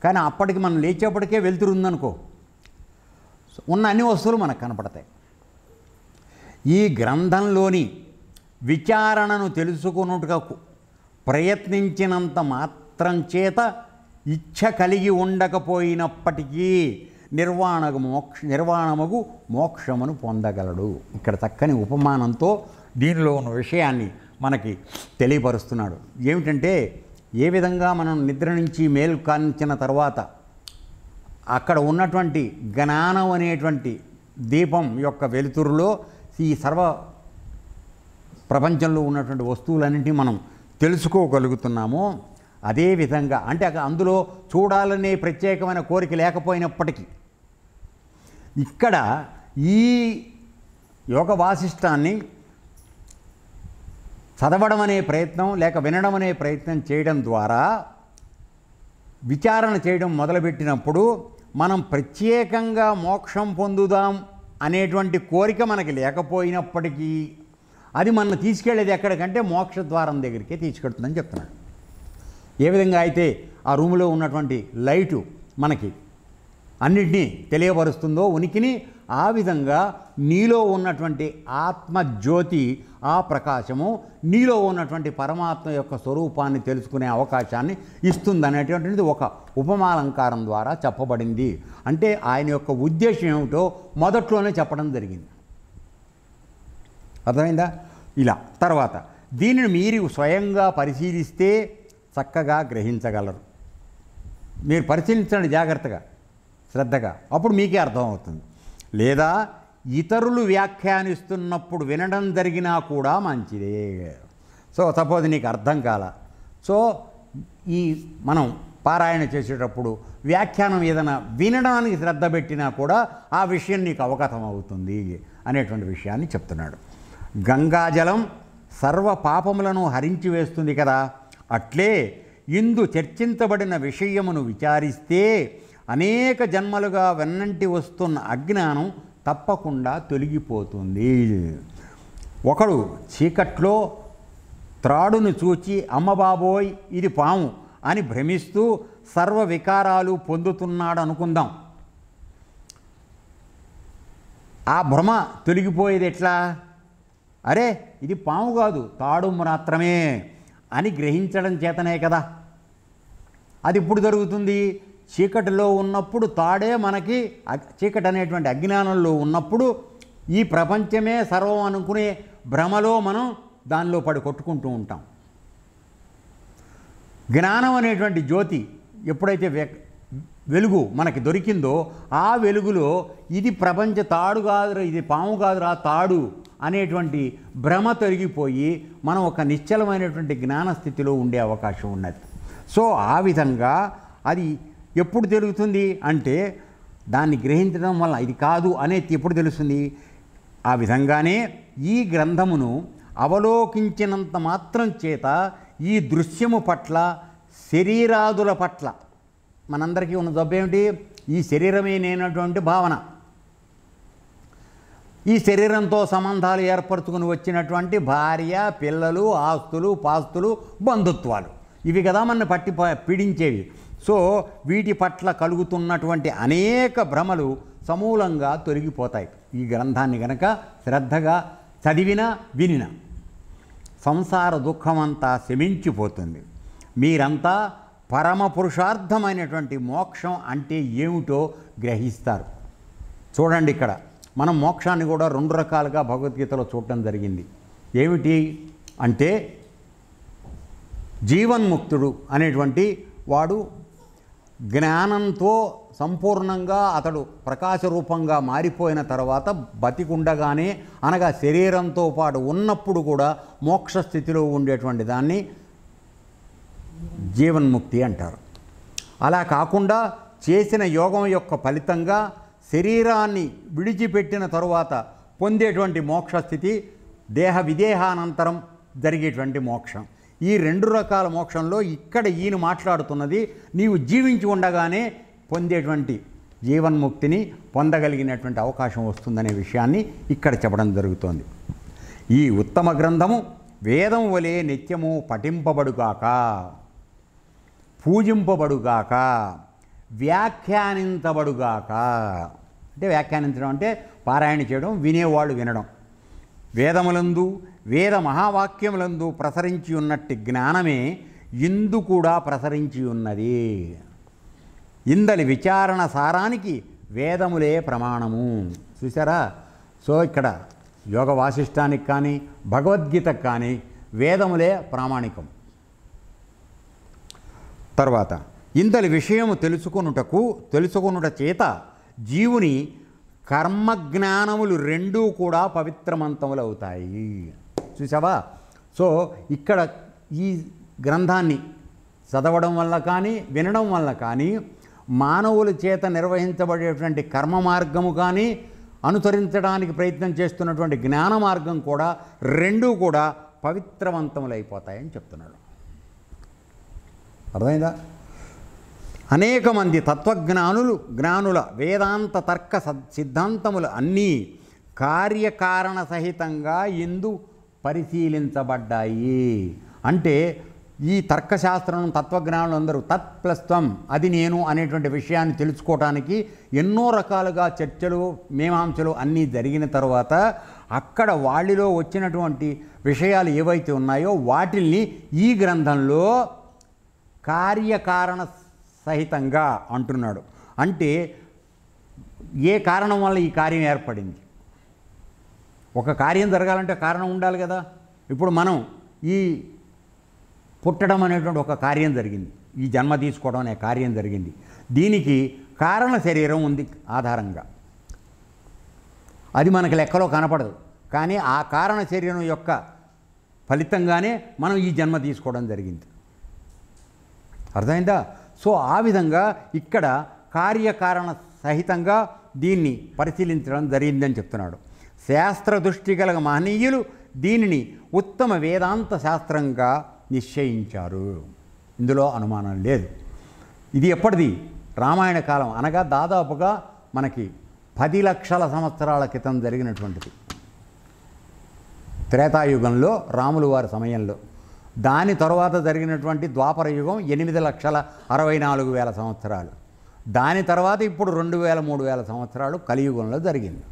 కానీ అప్పటికి మనం లేచేపటికే వెలుతురు ఉందనుకో, ఉన్న అన్ని వస్తువులు మనకు కనపడతాయి. ఈ గ్రంథంలోని విచారణను తెలుసుకున్నట్టుగా ప్రయత్నించినంత మాత్రం చేత ఇచ్ఛ కలిగి ఉండకపోయినప్పటికీ నిర్వాణమగు మోక్షమును పొందగలడు. ఇక్కడ చక్కని ఉపమానంతో దీనిలో ఉన్న విషయాన్ని మనకి తెలియపరుస్తున్నాడు. ఏమిటంటే, ఏ విధంగా మనం నిద్ర నుంచి మేలు కాంచిన తర్వాత అక్కడ ఉన్నటువంటి జ్ఞానం అనేటువంటి దీపం యొక్క వెలుతురులో ఈ సర్వ ప్రపంచంలో ఉన్నటువంటి వస్తువులన్నింటినీ మనం తెలుసుకోగలుగుతున్నామో, అదేవిధంగా అంటే అందులో చూడాలనే ప్రత్యేకమైన కోరిక లేకపోయినప్పటికీ ఇక్కడ ఈ యోగ వాసిష్టాన్ని చదవడం అనే ప్రయత్నం లేక వినడం అనే ప్రయత్నం చేయడం ద్వారా విచారణ చేయడం మొదలుపెట్టినప్పుడు మనం ప్రత్యేకంగా మోక్షం పొందుదాం అనేటువంటి కోరిక మనకి లేకపోయినప్పటికీ అది మనం తీసుకెళ్ళేది ఎక్కడికంటే మోక్ష ద్వారం దగ్గరికే తీసుకెళ్తుందని చెప్తున్నాడు. ఏ విధంగా అయితే ఆ రూములో ఉన్నటువంటి లైటు మనకి అన్నిటినీ తెలియపరుస్తుందో ఉనికిని, ఆ విధంగా నీలో ఉన్నటువంటి ఆత్మజ్యోతి, ఆ ప్రకాశము నీలో ఉన్నటువంటి పరమాత్మ యొక్క స్వరూపాన్ని తెలుసుకునే అవకాశాన్ని ఇస్తుందనేటువంటిది ఒక ఉపమాలంకారం ద్వారా చెప్పబడింది. అంటే ఆయన యొక్క ఉద్దేశం ఏమిటో మొదట్లోనే చెప్పడం జరిగింది. అర్థమైందా? ఇలా తర్వాత దీనిని మీరు స్వయంగా పరిశీలిస్తే చక్కగా గ్రహించగలరు. మీరు పరిశీలించండి జాగ్రత్తగా, శ్రద్ధగా, అప్పుడు మీకే అర్థమవుతుంది. లేదా ఇతరులు వ్యాఖ్యానిస్తున్నప్పుడు వినడం జరిగినా కూడా మంచిదే. సో సపోజ్ నీకు అర్థం కాల, సో ఈ మనం పారాయణ చేసేటప్పుడు వ్యాఖ్యానం ఏదైనా వినడానికి శ్రద్ధ పెట్టినా కూడా ఆ విషయం నీకు అవగతం అవుతుంది అనేటువంటి విషయాన్ని చెప్తున్నాడు. గంగాజలం సర్వ పాపములను హరించి వేస్తుంది కదా, అట్లే ఇందు చర్చించబడిన విషయమును విచారిస్తే అనేక జన్మలుగా వెన్నంటి వస్తున్న అజ్ఞానం తప్పకుండా తొలగిపోతుంది. ఒకడు చీకట్లో త్రాడును చూచి అమ్మబాబోయ్ ఇది పాము అని భ్రమిస్తూ సర్వ వికారాలు పొందుతున్నాడు అనుకుందాం. ఆ భ్రమ తొలగిపోయేది ఎట్లా? అరే ఇది పాము కాదు, తాడు మాత్రమే అని గ్రహించడం చేతనే కదా. అది ఇప్పుడు జరుగుతుంది. చీకటిలో ఉన్నప్పుడు తాడే మనకి, చీకటి అనేటువంటి అజ్ఞానంలో ఉన్నప్పుడు ఈ ప్రపంచమే సర్వం అనుకునే భ్రమలో మనం దానిలో పడి కొట్టుకుంటూ ఉంటాం. జ్ఞానం అనేటువంటి జ్యోతి ఎప్పుడైతే వెలుగు మనకి దొరికిందో ఆ వెలుగులో ఇది ప్రపంచ తాడు కాదురా, ఇది పాము కాదురా తాడు అనేటువంటి భ్రమ తొలగిపోయి మనం ఒక నిశ్చలమైనటువంటి జ్ఞానస్థితిలో ఉండే అవకాశం ఉన్నది. సో ఆ విధంగా అది ఎప్పుడు తెలుగుతుంది అంటే దాన్ని గ్రహించడం వల్ల ఇది కాదు అనేది ఎప్పుడు తెలుస్తుంది? ఆ విధంగానే ఈ గ్రంథమును అవలోకించినంత మాత్రం చేత ఈ దృశ్యము పట్ల, శరీరాదుల పట్ల మనందరికీ ఉన్న జబ్బేమిటి? ఈ శరీరమే నేనటువంటి భావన. ఈ శరీరంతో సంబంధాలు ఏర్పరచుకుని వచ్చినటువంటి భార్య, పిల్లలు, ఆస్తులు, పాస్తులు, బంధుత్వాలు, ఇవి కదా మన పీడించేవి. సో వీటి పట్ల కలుగుతున్నటువంటి అనేక భ్రమలు సమూలంగా తొలగిపోతాయి ఈ గ్రంథాన్ని గనక శ్రద్ధగా చదివినా వినినా. సంసార దుఃఖమంతా శమించిపోతుంది. మీరంతా పరమ పురుషార్థమైనటువంటి మోక్షం అంటే ఏమిటో గ్రహిస్తారు. చూడండి, ఇక్కడ మనం మోక్షాన్ని కూడా 2 రకాలుగా భగవద్గీతలో చూడటం జరిగింది. ఏమిటి అంటే, జీవన్ముక్తుడు అనేటువంటి వాడు జ్ఞానంతో సంపూర్ణంగా అతడు ప్రకాశ రూపంగా మారిపోయిన తర్వాత బతికుండగానే, అనగా శరీరంతో పాటు ఉన్నప్పుడు కూడా మోక్ష స్థితిలో ఉండేటువంటి దాన్ని జీవన్ముక్తి అంటారు. అలా కాకుండా చేసిన యోగం యొక్క ఫలితంగా శరీరాన్ని విడిచిపెట్టిన తరువాత పొందేటువంటి మోక్ష స్థితి దేహ విదేహానంతరం జరిగేటువంటి మోక్షం. ఈ 2 రకాల మోక్షంలో ఇక్కడ ఈయన మాట్లాడుతున్నది నీవు జీవించి ఉండగానే పొందేటువంటి జీవన్ముక్తిని పొందగలిగినటువంటి అవకాశం వస్తుందనే విషయాన్ని ఇక్కడ చెప్పడం జరుగుతోంది. ఈ ఉత్తమ గ్రంథము వేదం వలె నిత్యము పఠింపబడుగాక, పూజింపబడుగాక, వ్యాఖ్యానించబడుగాక. అంటే వ్యాఖ్యానించడం అంటే పారాయణ చేయడం, వినేవాళ్ళు వినడం. వేదములందు, వేద మహావాక్యములందు ప్రసరించి ఉన్నట్టి జ్ఞానమే ఇందు కూడా ప్రసరించి ఉన్నది. ఇందలి విచారణ సారానికి వేదములే ప్రమాణము. చూసారా? సో ఇక్కడ యోగ వాసిష్టానికి కానీ భగవద్గీతకు కానీ వేదములే ప్రామాణికం. తర్వాత ఇందలి విషయము తెలుసుకొనుట చేత జీవుని కర్మజ్ఞానములు 2 కూడా పవిత్రమంతములు అవుతాయి. చూసావా? సో ఇక్కడ ఈ గ్రంథాన్ని చదవడం వల్ల కానీ వినడం వల్ల కానీ మానవుల చేత నిర్వహించబడేటువంటి కర్మ మార్గము కానీ అనుసరించడానికి ప్రయత్నం చేస్తున్నటువంటి జ్ఞాన మార్గం కూడా 2 కూడా పవిత్రవంతములైపోతాయని చెప్తున్నాడు. అర్థమైందా? అనేక మంది జ్ఞానుల వేదాంత తర్క సిద్ధాంతములు అన్నీ కార్యకారణ సహితంగా ఎందు పరిశీలించబడ్డాయి. అంటే ఈ తర్కశాస్త్రం తత్వజ్ఞానులు అందరూ తత్ ప్లస్ త్వం, అది నేను అనేటువంటి విషయాన్ని తెలుసుకోవటానికి ఎన్నో రకాలుగా చర్చలు, మీమాంసలు అన్నీ జరిగిన తర్వాత అక్కడ వాళ్ళలో వచ్చినటువంటి విషయాలు ఏవైతే ఉన్నాయో వాటిల్ని ఈ గ్రంథంలో కార్యకారణ సహితంగా అంటున్నాడు. అంటే ఏ కారణం వల్ల ఈ కార్యం ఏర్పడింది? ఒక కార్యం జరగాలంటే కారణం ఉండాలి కదా. ఇప్పుడు మనం ఈ పుట్టడం అనేటువంటి ఒక కార్యం జరిగింది, ఈ జన్మ తీసుకోవడం అనే కార్యం జరిగింది. దీనికి కారణ శరీరం ఉంది ఆధారంగా. అది మనకి లెక్కలో కనపడదు, కానీ ఆ కారణ శరీరం యొక్క ఫలితంగానే మనం ఈ జన్మ తీసుకోవడం జరిగింది. అర్థమైందా? సో ఆ విధంగా ఇక్కడ కార్యకారణ సహితంగా దీన్ని పరిశీలించడం జరిగిందని చెప్తున్నాడు. శాస్త్ర దృష్టి గల మహనీయులు దీనిని ఉత్తమ వేదాంత శాస్త్రంగా నిశ్చయించారు. ఇందులో అనుమానం లేదు. ఇది ఎప్పటిది? రామాయణ కాలం, అనగా దాదాపుగా మనకి 10 లక్షల సంవత్సరాల క్రితం జరిగినటువంటిది. త్రేతాయుగంలో రాములు వారి సమయంలో. దాని తరువాత జరిగినటువంటి ద్వాపర యుగం 8,64,000 సంవత్సరాలు. దాని తర్వాత ఇప్పుడు 2,000-3,000 సంవత్సరాలు కలియుగంలో జరిగింది.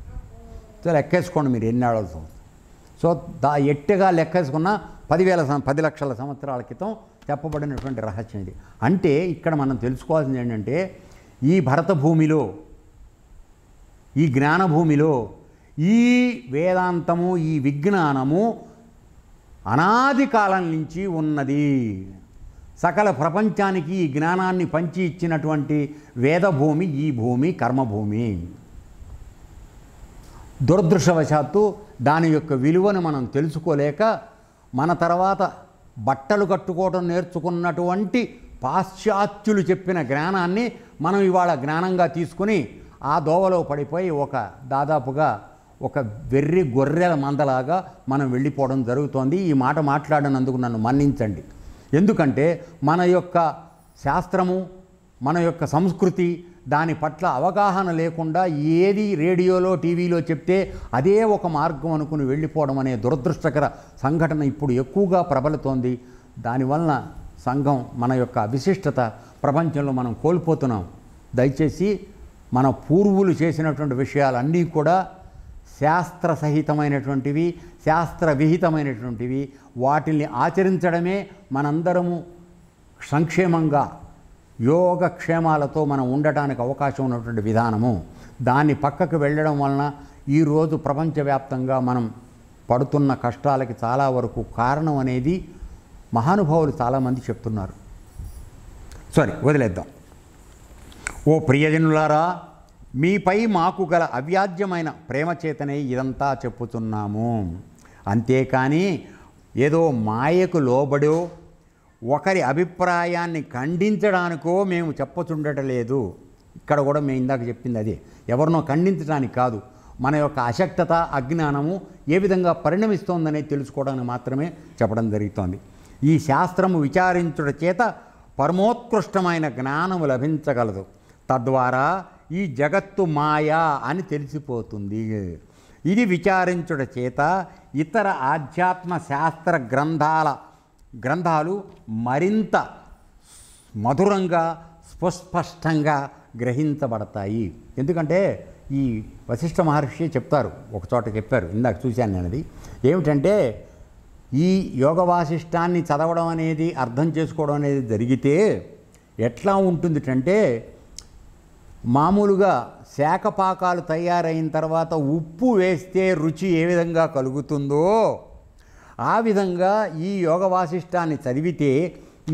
సో లెక్కేసుకోండి మీరు ఎన్నేళ్ళ సంవత్సరం. సో ఎట్టుగా లెక్కేసుకున్న 10 లక్షల సంవత్సరాల క్రితం చెప్పబడినటువంటి రహస్యం ఇది. అంటే ఇక్కడ మనం తెలుసుకోవాల్సింది ఏంటంటే, ఈ భరత భూమిలో, ఈ జ్ఞానభూమిలో ఈ వేదాంతము, ఈ విజ్ఞానము అనాది కాలం నుంచి ఉన్నది. సకల ప్రపంచానికి ఈ జ్ఞానాన్ని పంచి ఇచ్చినటువంటి వేదభూమి ఈ భూమి, కర్మభూమి. దురదృష్టవశాత్తు దాని యొక్క విలువను మనం తెలుసుకోలేక మన తర్వాత బట్టలు కట్టుకోవడం నేర్చుకున్నటువంటి పాశ్చాత్యులు చెప్పిన జ్ఞానాన్ని మనం ఇవాళ జ్ఞానంగా తీసుకుని ఆ దోవలో పడిపోయి దాదాపుగా ఒక వెర్రి గొర్రెల మందలాగా మనం వెళ్ళిపోవడం జరుగుతోంది. ఈ మాట మాట్లాడినందుకు నన్ను మన్నించండి. ఎందుకంటే మన యొక్క శాస్త్రము, మన యొక్క సంస్కృతి, దాని పట్ల అవగాహన లేకుండా ఏది రేడియోలో టీవీలో చెప్తే అదే ఒక మార్గం అనుకుని వెళ్ళిపోవడం అనే దురదృష్టకర సంఘటన ఇప్పుడు ఎక్కువగా ప్రబలుతోంది. దానివలన సంఘం మన యొక్క విశిష్టత ప్రపంచంలో మనం కోల్పోతున్నాం. దయచేసి మన పూర్వులు చేసినటువంటి విషయాలన్నీ కూడా శాస్త్ర సహితమైనటువంటివి, శాస్త్ర విహితమైనటువంటివి. వాటిని ఆచరించడమే మనందరము సంక్షేమంగా యోగక్షేమాలతో మనం ఉండటానికి అవకాశం ఉన్నటువంటి విధానము. దాన్ని పక్కకు వెళ్ళడం వలన ఈరోజు ప్రపంచవ్యాప్తంగా మనం పడుతున్న కష్టాలకి చాలా వరకు కారణం అనేది మహానుభావులు చాలామంది చెప్తున్నారు. సరే, వదిలేద్దాం. ఓ ప్రియజనులారా, మీపై మాకు గల అవ్యాజ్యమైన ప్రేమ చేతనే ఇదంతా చెప్పుతున్నాము. అంతేకాని ఏదో మాయకు లోబడో ఒకరి అభిప్రాయాన్ని ఖండించడానికో మేము చెప్పుచుండటలేదు. ఇక్కడ కూడా మేము ఇందాక చెప్పింది అదే, ఎవరినో ఖండించడానికి కాదు, మన యొక్క అశక్తత, అజ్ఞానము ఏ విధంగా పరిణమిస్తోందనేది తెలుసుకోవడానికి మాత్రమే చెప్పడం జరుగుతోంది. ఈ శాస్త్రము విచారించుట చేత పరమోత్కృష్టమైన జ్ఞానము లభించగలదు. తద్వారా ఈ జగత్తు మాయా అని తెలిసిపోతుంది. ఇది విచారించుట చేత ఇతర ఆధ్యాత్మ శాస్త్ర గ్రంథాలు మరింత మధురంగా, స్పష్టంగా గ్రహించబడతాయి. ఎందుకంటే ఈ వశిష్ఠ మహర్షి చెప్తారు, ఒక చోట చెప్పారు, ఇందాక చూశాను నేను. అది ఏమిటంటే, ఈ యోగ వాసిష్టాన్ని చదవడం అనేది, అర్థం చేసుకోవడం అనేది జరిగితే ఎట్లా ఉంటుందిటంటే, మామూలుగా శాఖపాకాలు తయారైన తర్వాత ఉప్పు వేస్తే రుచి ఏ విధంగా కలుగుతుందో ఆ విధంగా ఈ యోగ వాసిష్టాన్ని చదివితే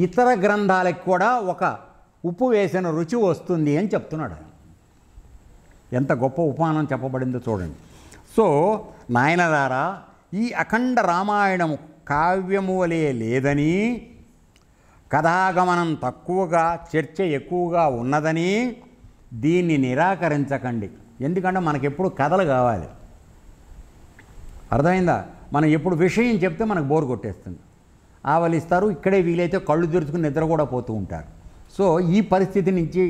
ఇతర గ్రంథాలకు కూడా ఒక ఉప్పు వేసిన రుచి వస్తుంది అని చెప్తున్నాడు. ఎంత గొప్ప ఉపమానం చెప్పబడిందో చూడండి. సో నాయనలారా, ఈ అఖండ రామాయణము కావ్యము వలె లేదని, కథాగమనం తక్కువగా, చర్చ ఎక్కువగా ఉన్నదని దీన్ని నిరాకరించకండి. ఎందుకంటే మనకెప్పుడు కథలు కావాలి. అర్థమైందా? మనం ఎప్పుడు విషయం చెప్తే మనకు బోరు కొట్టేస్తుంది, ఆవలిస్తారు. ఇక్కడే వీలైతే కళ్ళు తెరుచుకుని నిద్ర కూడా పోతూ ఉంటారు. సో ఈ పరిస్థితి నుంచి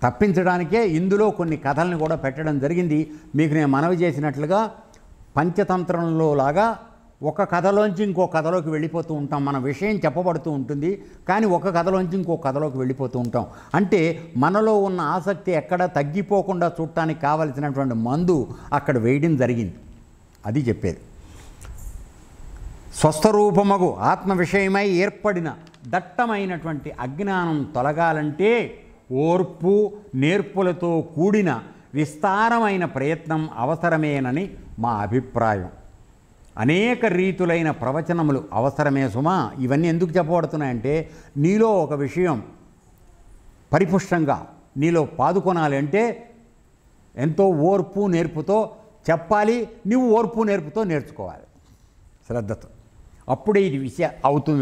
తప్పించడానికే ఇందులో కొన్ని కథల్ని కూడా పెట్టడం జరిగింది. మీకు నేను మనవి చేసినట్లుగా పంచతంత్రంలో లాగా ఒక కథలోంచి ఇంకో కథలోకి వెళ్ళిపోతూ ఉంటాం. మన విషయం చెప్పబడుతూ ఉంటుంది, కానీ ఒక కథలోంచి ఇంకో కథలోకి వెళ్ళిపోతూ ఉంటాం. అంటే మనలో ఉన్న ఆసక్తి ఎక్కడ తగ్గిపోకుండా చూడటానికి కావలసినటువంటి మందు అక్కడ వేయడం జరిగింది. అది చెప్పేది. స్వస్థరూపమగు ఆత్మ విషయమై ఏర్పడిన దట్టమైనటువంటి అజ్ఞానం తొలగాలంటే ఓర్పు, నేర్పులతో కూడిన విస్తారమైన ప్రయత్నం అవసరమేనని మా అభిప్రాయం. అనేక రీతులైన ప్రవచనములు అవసరమే సుమా. ఇవన్నీ ఎందుకు చెప్పబడుతున్నాయంటే, నీలో ఒక విషయం పరిపుష్టంగా నీలో పాదుకొనాలి అంటే ఎంతో ఓర్పు, నేర్పుతో చెప్పాలి. నువ్వు ఓర్పు, నేర్పుతో నేర్చుకోవాలి, శ్రద్ధతో. అప్పుడే ఇది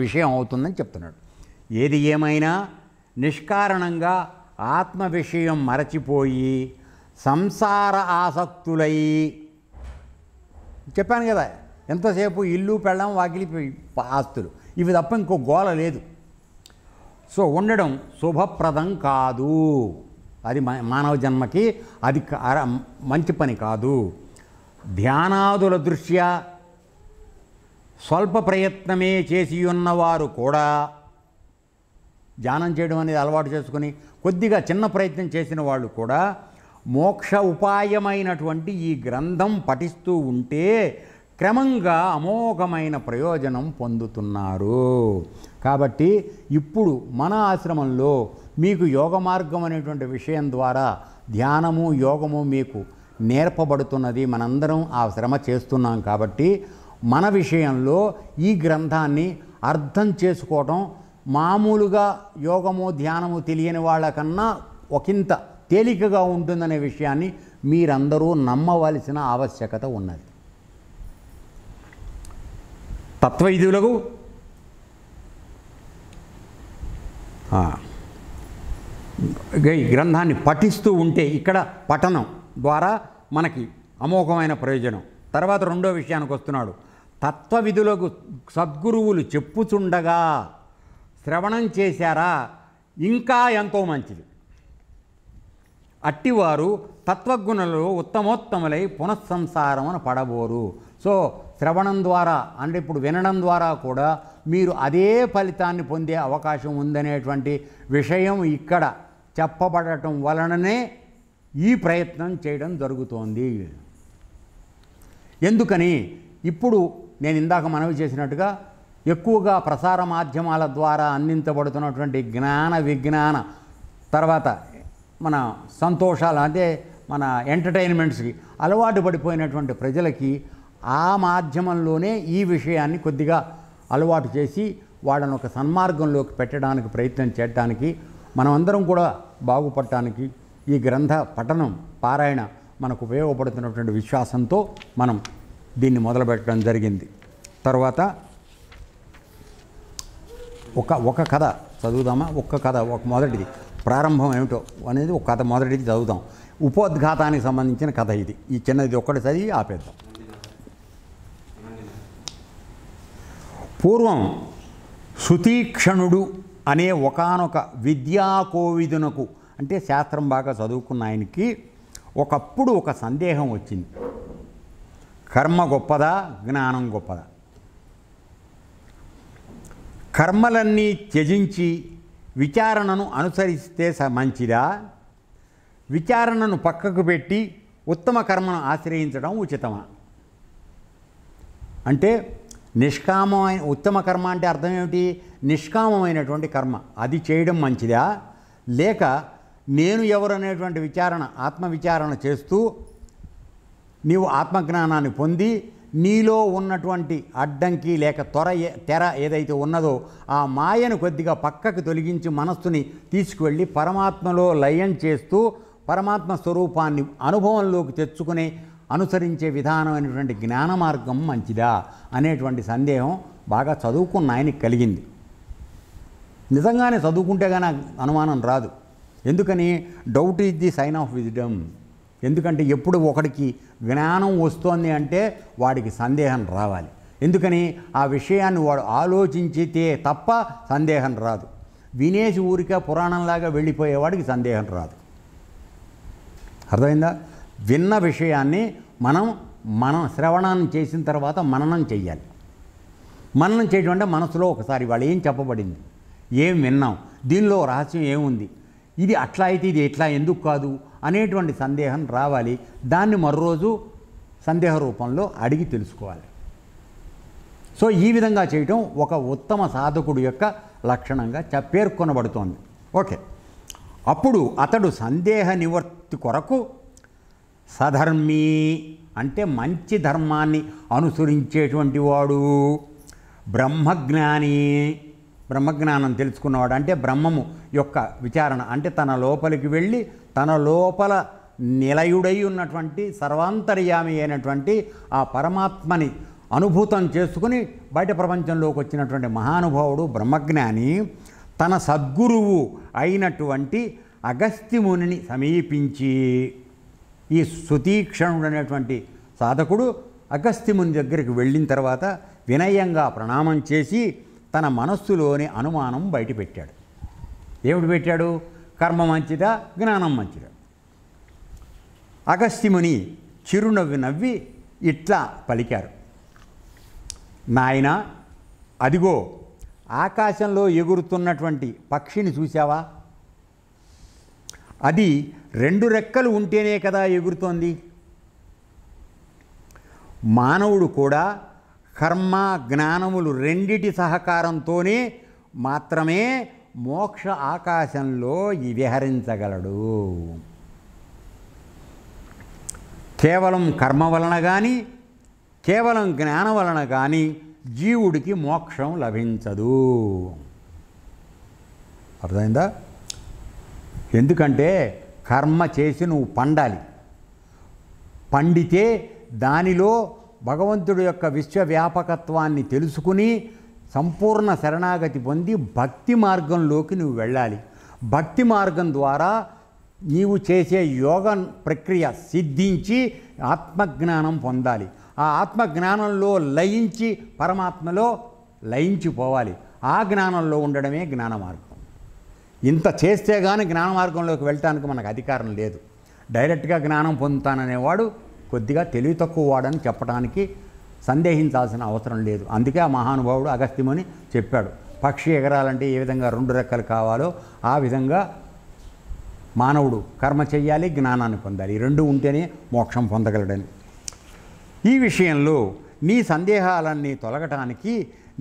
విషయం అవుతుందని చెప్తున్నాడు. ఏది ఏమైనా నిష్కారణంగా ఆత్మ విషయం మరచిపోయి సంసార ఆసక్తులై, చెప్పాను కదా, ఎంతసేపు ఇల్లు, పెళ్ళం, వాకిలి, ఆస్తులు, ఇవి తప్ప ఇంకో గోల లేదు. సో ఉండడం శుభప్రదం కాదు. అది మానవ జన్మకి అది మంచి పని కాదు. ధ్యానాదుల దృష్ట్యా స్వల్ప ప్రయత్నమే చేసి ఉన్నవారు కూడా, ధ్యానం చేయడం అనేది అలవాటు చేసుకుని కొద్దిగా చిన్న ప్రయత్నం చేసిన వాళ్ళు కూడా మోక్ష ఉపాయమైనటువంటి ఈ గ్రంథం పఠిస్తూ ఉంటే క్రమంగా అమోఘమైన ప్రయోజనం పొందుతున్నారు. కాబట్టి ఇప్పుడు మన ఆశ్రమంలో మీకు యోగ మార్గం అనేటువంటి విషయం ద్వారా ధ్యానము, యోగము మీకు నేర్పబడుతున్నది. మనందరం ఆ శ్రమ చేస్తున్నాం. కాబట్టి మన విషయంలో ఈ గ్రంథాన్ని అర్థం చేసుకోవటం మామూలుగా యోగము, ధ్యానము తెలియని వాళ్ళకన్నా ఒకంత తేలికగా ఉంటుందనే విషయాన్ని మీరందరూ నమ్మవలసిన ఆవశ్యకత ఉన్నది. తత్వవిధులకు ఈ గ్రంథాన్ని పఠిస్తూ ఉంటే, ఇక్కడ పఠనం ద్వారా మనకి అమోఘమైన ప్రయోజనం. తర్వాత రెండో విషయానికి వస్తున్నాడు. తత్వవిధులకు సద్గురువులు చెప్పుచుండగా శ్రవణం చేశారా, ఇంకా ఎంతో మంచిది. అట్టివారు తత్వగుణులు ఉత్తమోత్తములై పునఃసంసారమున పడబోరు. సో శ్రవణం ద్వారా అంటే ఇప్పుడు వినడం ద్వారా కూడా మీరు అదే ఫలితాన్ని పొందే అవకాశం ఉందనేటువంటి విషయం ఇక్కడ చెప్పబడటం వలననే ఈ ప్రయత్నం చేయడం జరుగుతోంది. ఎందుకని ఇప్పుడు నేను ఇందాక మనవి చేసినట్టుగా ఎక్కువగా ప్రసార మాధ్యమాల ద్వారా అందించబడుతున్నటువంటి జ్ఞాన విజ్ఞాన తర్వాత మన సంతోషాలు అంటే మన ఎంటర్టైన్మెంట్స్కి అలవాటు పడిపోయినటువంటి ప్రజలకి ఆ మాధ్యమంలోనే ఈ విషయాన్ని కొద్దిగా అలవాటు చేసి వాళ్ళని ఒక సన్మార్గంలోకి పెట్టడానికి ప్రయత్నం చేయడానికి మనమందరం కూడా బాగుపడటానికి ఈ గ్రంథ పఠనం పారాయణ మనకు ఉపయోగపడుతున్నటువంటి విశ్వాసంతో మనం దీన్ని మొదలుపెట్టడం జరిగింది. తర్వాత ఒక కథ చదువుదామా? ఒక కథ, ఒక మొదటిది ప్రారంభం ఏమిటో అనేది ఒక కథ మొదటిది చదువుదాం. ఉపోద్ఘాతానికి సంబంధించిన కథ ఇది. ఈ చిన్నది ఒక్కటి చదివి ఆపేద్దాం. పూర్వం సుతీక్షణుడు అనే ఒకానొక విద్యాకోవిదునకు అంటే శాస్త్రం బాగా చదువుకున్న ఆయనకి ఒకప్పుడు ఒక సందేహం వచ్చింది. కర్మ గొప్పదా, జ్ఞానం గొప్పదా? కర్మలన్నీ త్యజించి విచారణను అనుసరిస్తే మంచిదా, విచారణను పక్కకు పెట్టి ఉత్తమ కర్మను ఆశ్రయించడం ఉచితమా? అంటే నిష్కామమైన ఉత్తమ కర్మ అంటే అర్థం ఏమిటి? నిష్కామమైనటువంటి కర్మ అది చేయడం మంచిదా, లేక నేను ఎవరు అనేటువంటి విచారణ ఆత్మవిచారణ చేస్తూ నీవు ఆత్మజ్ఞానాన్ని పొంది నీలో ఉన్నటువంటి అడ్డంకి లేక తెర ఏదైతే ఉన్నదో ఆ మాయను కొద్దిగా పక్కకు తొలగించి మనస్సుని తీసుకువెళ్ళి పరమాత్మలో లయం చేస్తూ పరమాత్మ స్వరూపాన్ని అనుభవంలోకి తెచ్చుకుని అనుసరించే విధానమైనటువంటి జ్ఞాన మార్గం మంచిదా అనేటువంటి సందేహం బాగా చదువుకున్న ఆయనకి కలిగింది. నిజంగానే చదువుకుంటే కానీ అనుమానం రాదు. ఎందుకని? Doubt is the sign of wisdom. ఎందుకంటే ఎప్పుడు ఒకడికి జ్ఞానం వస్తోంది అంటే వాడికి సందేహం రావాలి. ఎందుకని? ఆ విషయాన్ని వాడు ఆలోచించితే తప్ప సందేహం రాదు. వినేసి ఊరికే పురాణంలాగా వెళ్ళిపోయేవాడికి సందేహం రాదు. అర్థమైందా? విన్న విషయాన్ని మనం శ్రవణాన్ని చేసిన తర్వాత మననం చెయ్యాలి. మననం చేయడం అంటే మనసులో ఒకసారి వాళ్ళు ఏం చెప్పబడింది, ఏం విన్నాం, దీనిలో రహస్యం ఏముంది, ఇది అట్లా అయితే ఇది ఎట్లా ఎందుకు కాదు అనేటువంటి సందేహం రావాలి. దాన్ని మరోరోజు సందేహ రూపంలో అడిగి తెలుసుకోవాలి. సో ఈ విధంగా చేయటం ఒక ఉత్తమ సాధకుడు యొక్క లక్షణంగా పేర్కొనబడుతోంది. ఓకే, అప్పుడు అతడు సందేహ నివర్తి కొరకు సధర్మీ అంటే మంచి ధర్మాన్ని అనుసరించేటువంటి వాడు, బ్రహ్మజ్ఞాని బ్రహ్మజ్ఞానం తెలుసుకున్నవాడు అంటే బ్రహ్మము యొక్క విచారణ అంటే తన లోపలికి వెళ్ళి తన లోపల నిలయుడై ఉన్నటువంటి సర్వాంతర్యామి అయినటువంటి ఆ పరమాత్మని అనుభూతం చేసుకుని బయట ప్రపంచంలోకి వచ్చినటువంటి మహానుభావుడు బ్రహ్మజ్ఞాని తన సద్గురువు అయినటువంటి అగస్త్యమునిని సమీపించి ఈ సుతీక్షణుడు అనేటువంటి సాధకుడు అగస్త్యముని దగ్గరికి వెళ్ళిన తర్వాత వినయంగా ప్రణామం చేసి తన మనస్సులోని అనుమానం బయటపెట్టాడు. ఏమిటి పెట్టాడు? కర్మ మంచిదా, జ్ఞానం మంచిదా? అగస్త్యముని చిరునవ్వి నవ్వి ఇట్లా పలికారు, నాయనా, అదిగో ఆకాశంలో ఎగురుతున్నటువంటి పక్షిని చూసావా? అది 2 రెక్కలు ఉంటేనే కదా ఎగురుతోంది. మానవుడు కూడా కర్మ జ్ఞానములు రెండిటి సహకారంతోనే మాత్రమే మోక్ష ఆకాశంలో విహరించగలడు. కేవలం కర్మ వలన కానీ కేవలం జ్ఞానం వలన కానీ జీవుడికి మోక్షం లభించదు. అర్థమైందా? ఎందుకంటే కర్మ చేసి నువ్వు పండాలి. పండితే దానిలో భగవంతుడి యొక్క విశ్వవ్యాపకత్వాన్ని తెలుసుకుని సంపూర్ణ శరణాగతి పొంది భక్తి మార్గంలోకి నువ్వు వెళ్ళాలి. భక్తి మార్గం ద్వారా నీవు చేసే యోగ ప్రక్రియ సిద్ధించి ఆత్మజ్ఞానం పొందాలి. ఆ ఆత్మజ్ఞానంలో లయించి పరమాత్మలో లయించిపోవాలి. ఆ జ్ఞానంలో ఉండడమే జ్ఞాన మార్గం. ఇంత చేస్తే కానీ జ్ఞాన మార్గంలోకి వెళ్ళటానికి మనకు అధికారం లేదు. డైరెక్ట్గా జ్ఞానం పొందుతాననేవాడు కొద్దిగా తెలివి తక్కువ వాడని చెప్పడానికి సందేహించాల్సిన అవసరం లేదు. అందుకే ఆ మహానుభావుడు అగస్త్యముని చెప్పాడు, పక్షి ఎగరాలంటే ఏ విధంగా 2 రెక్కలు కావాలో ఆ విధంగా మానవుడు కర్మ చెయ్యాలి, జ్ఞానాన్ని పొందాలి. ఈ 2 ఉంటేనే మోక్షం పొందగలడని. ఈ విషయంలో నీ సందేహాలన్నీ తొలగటానికి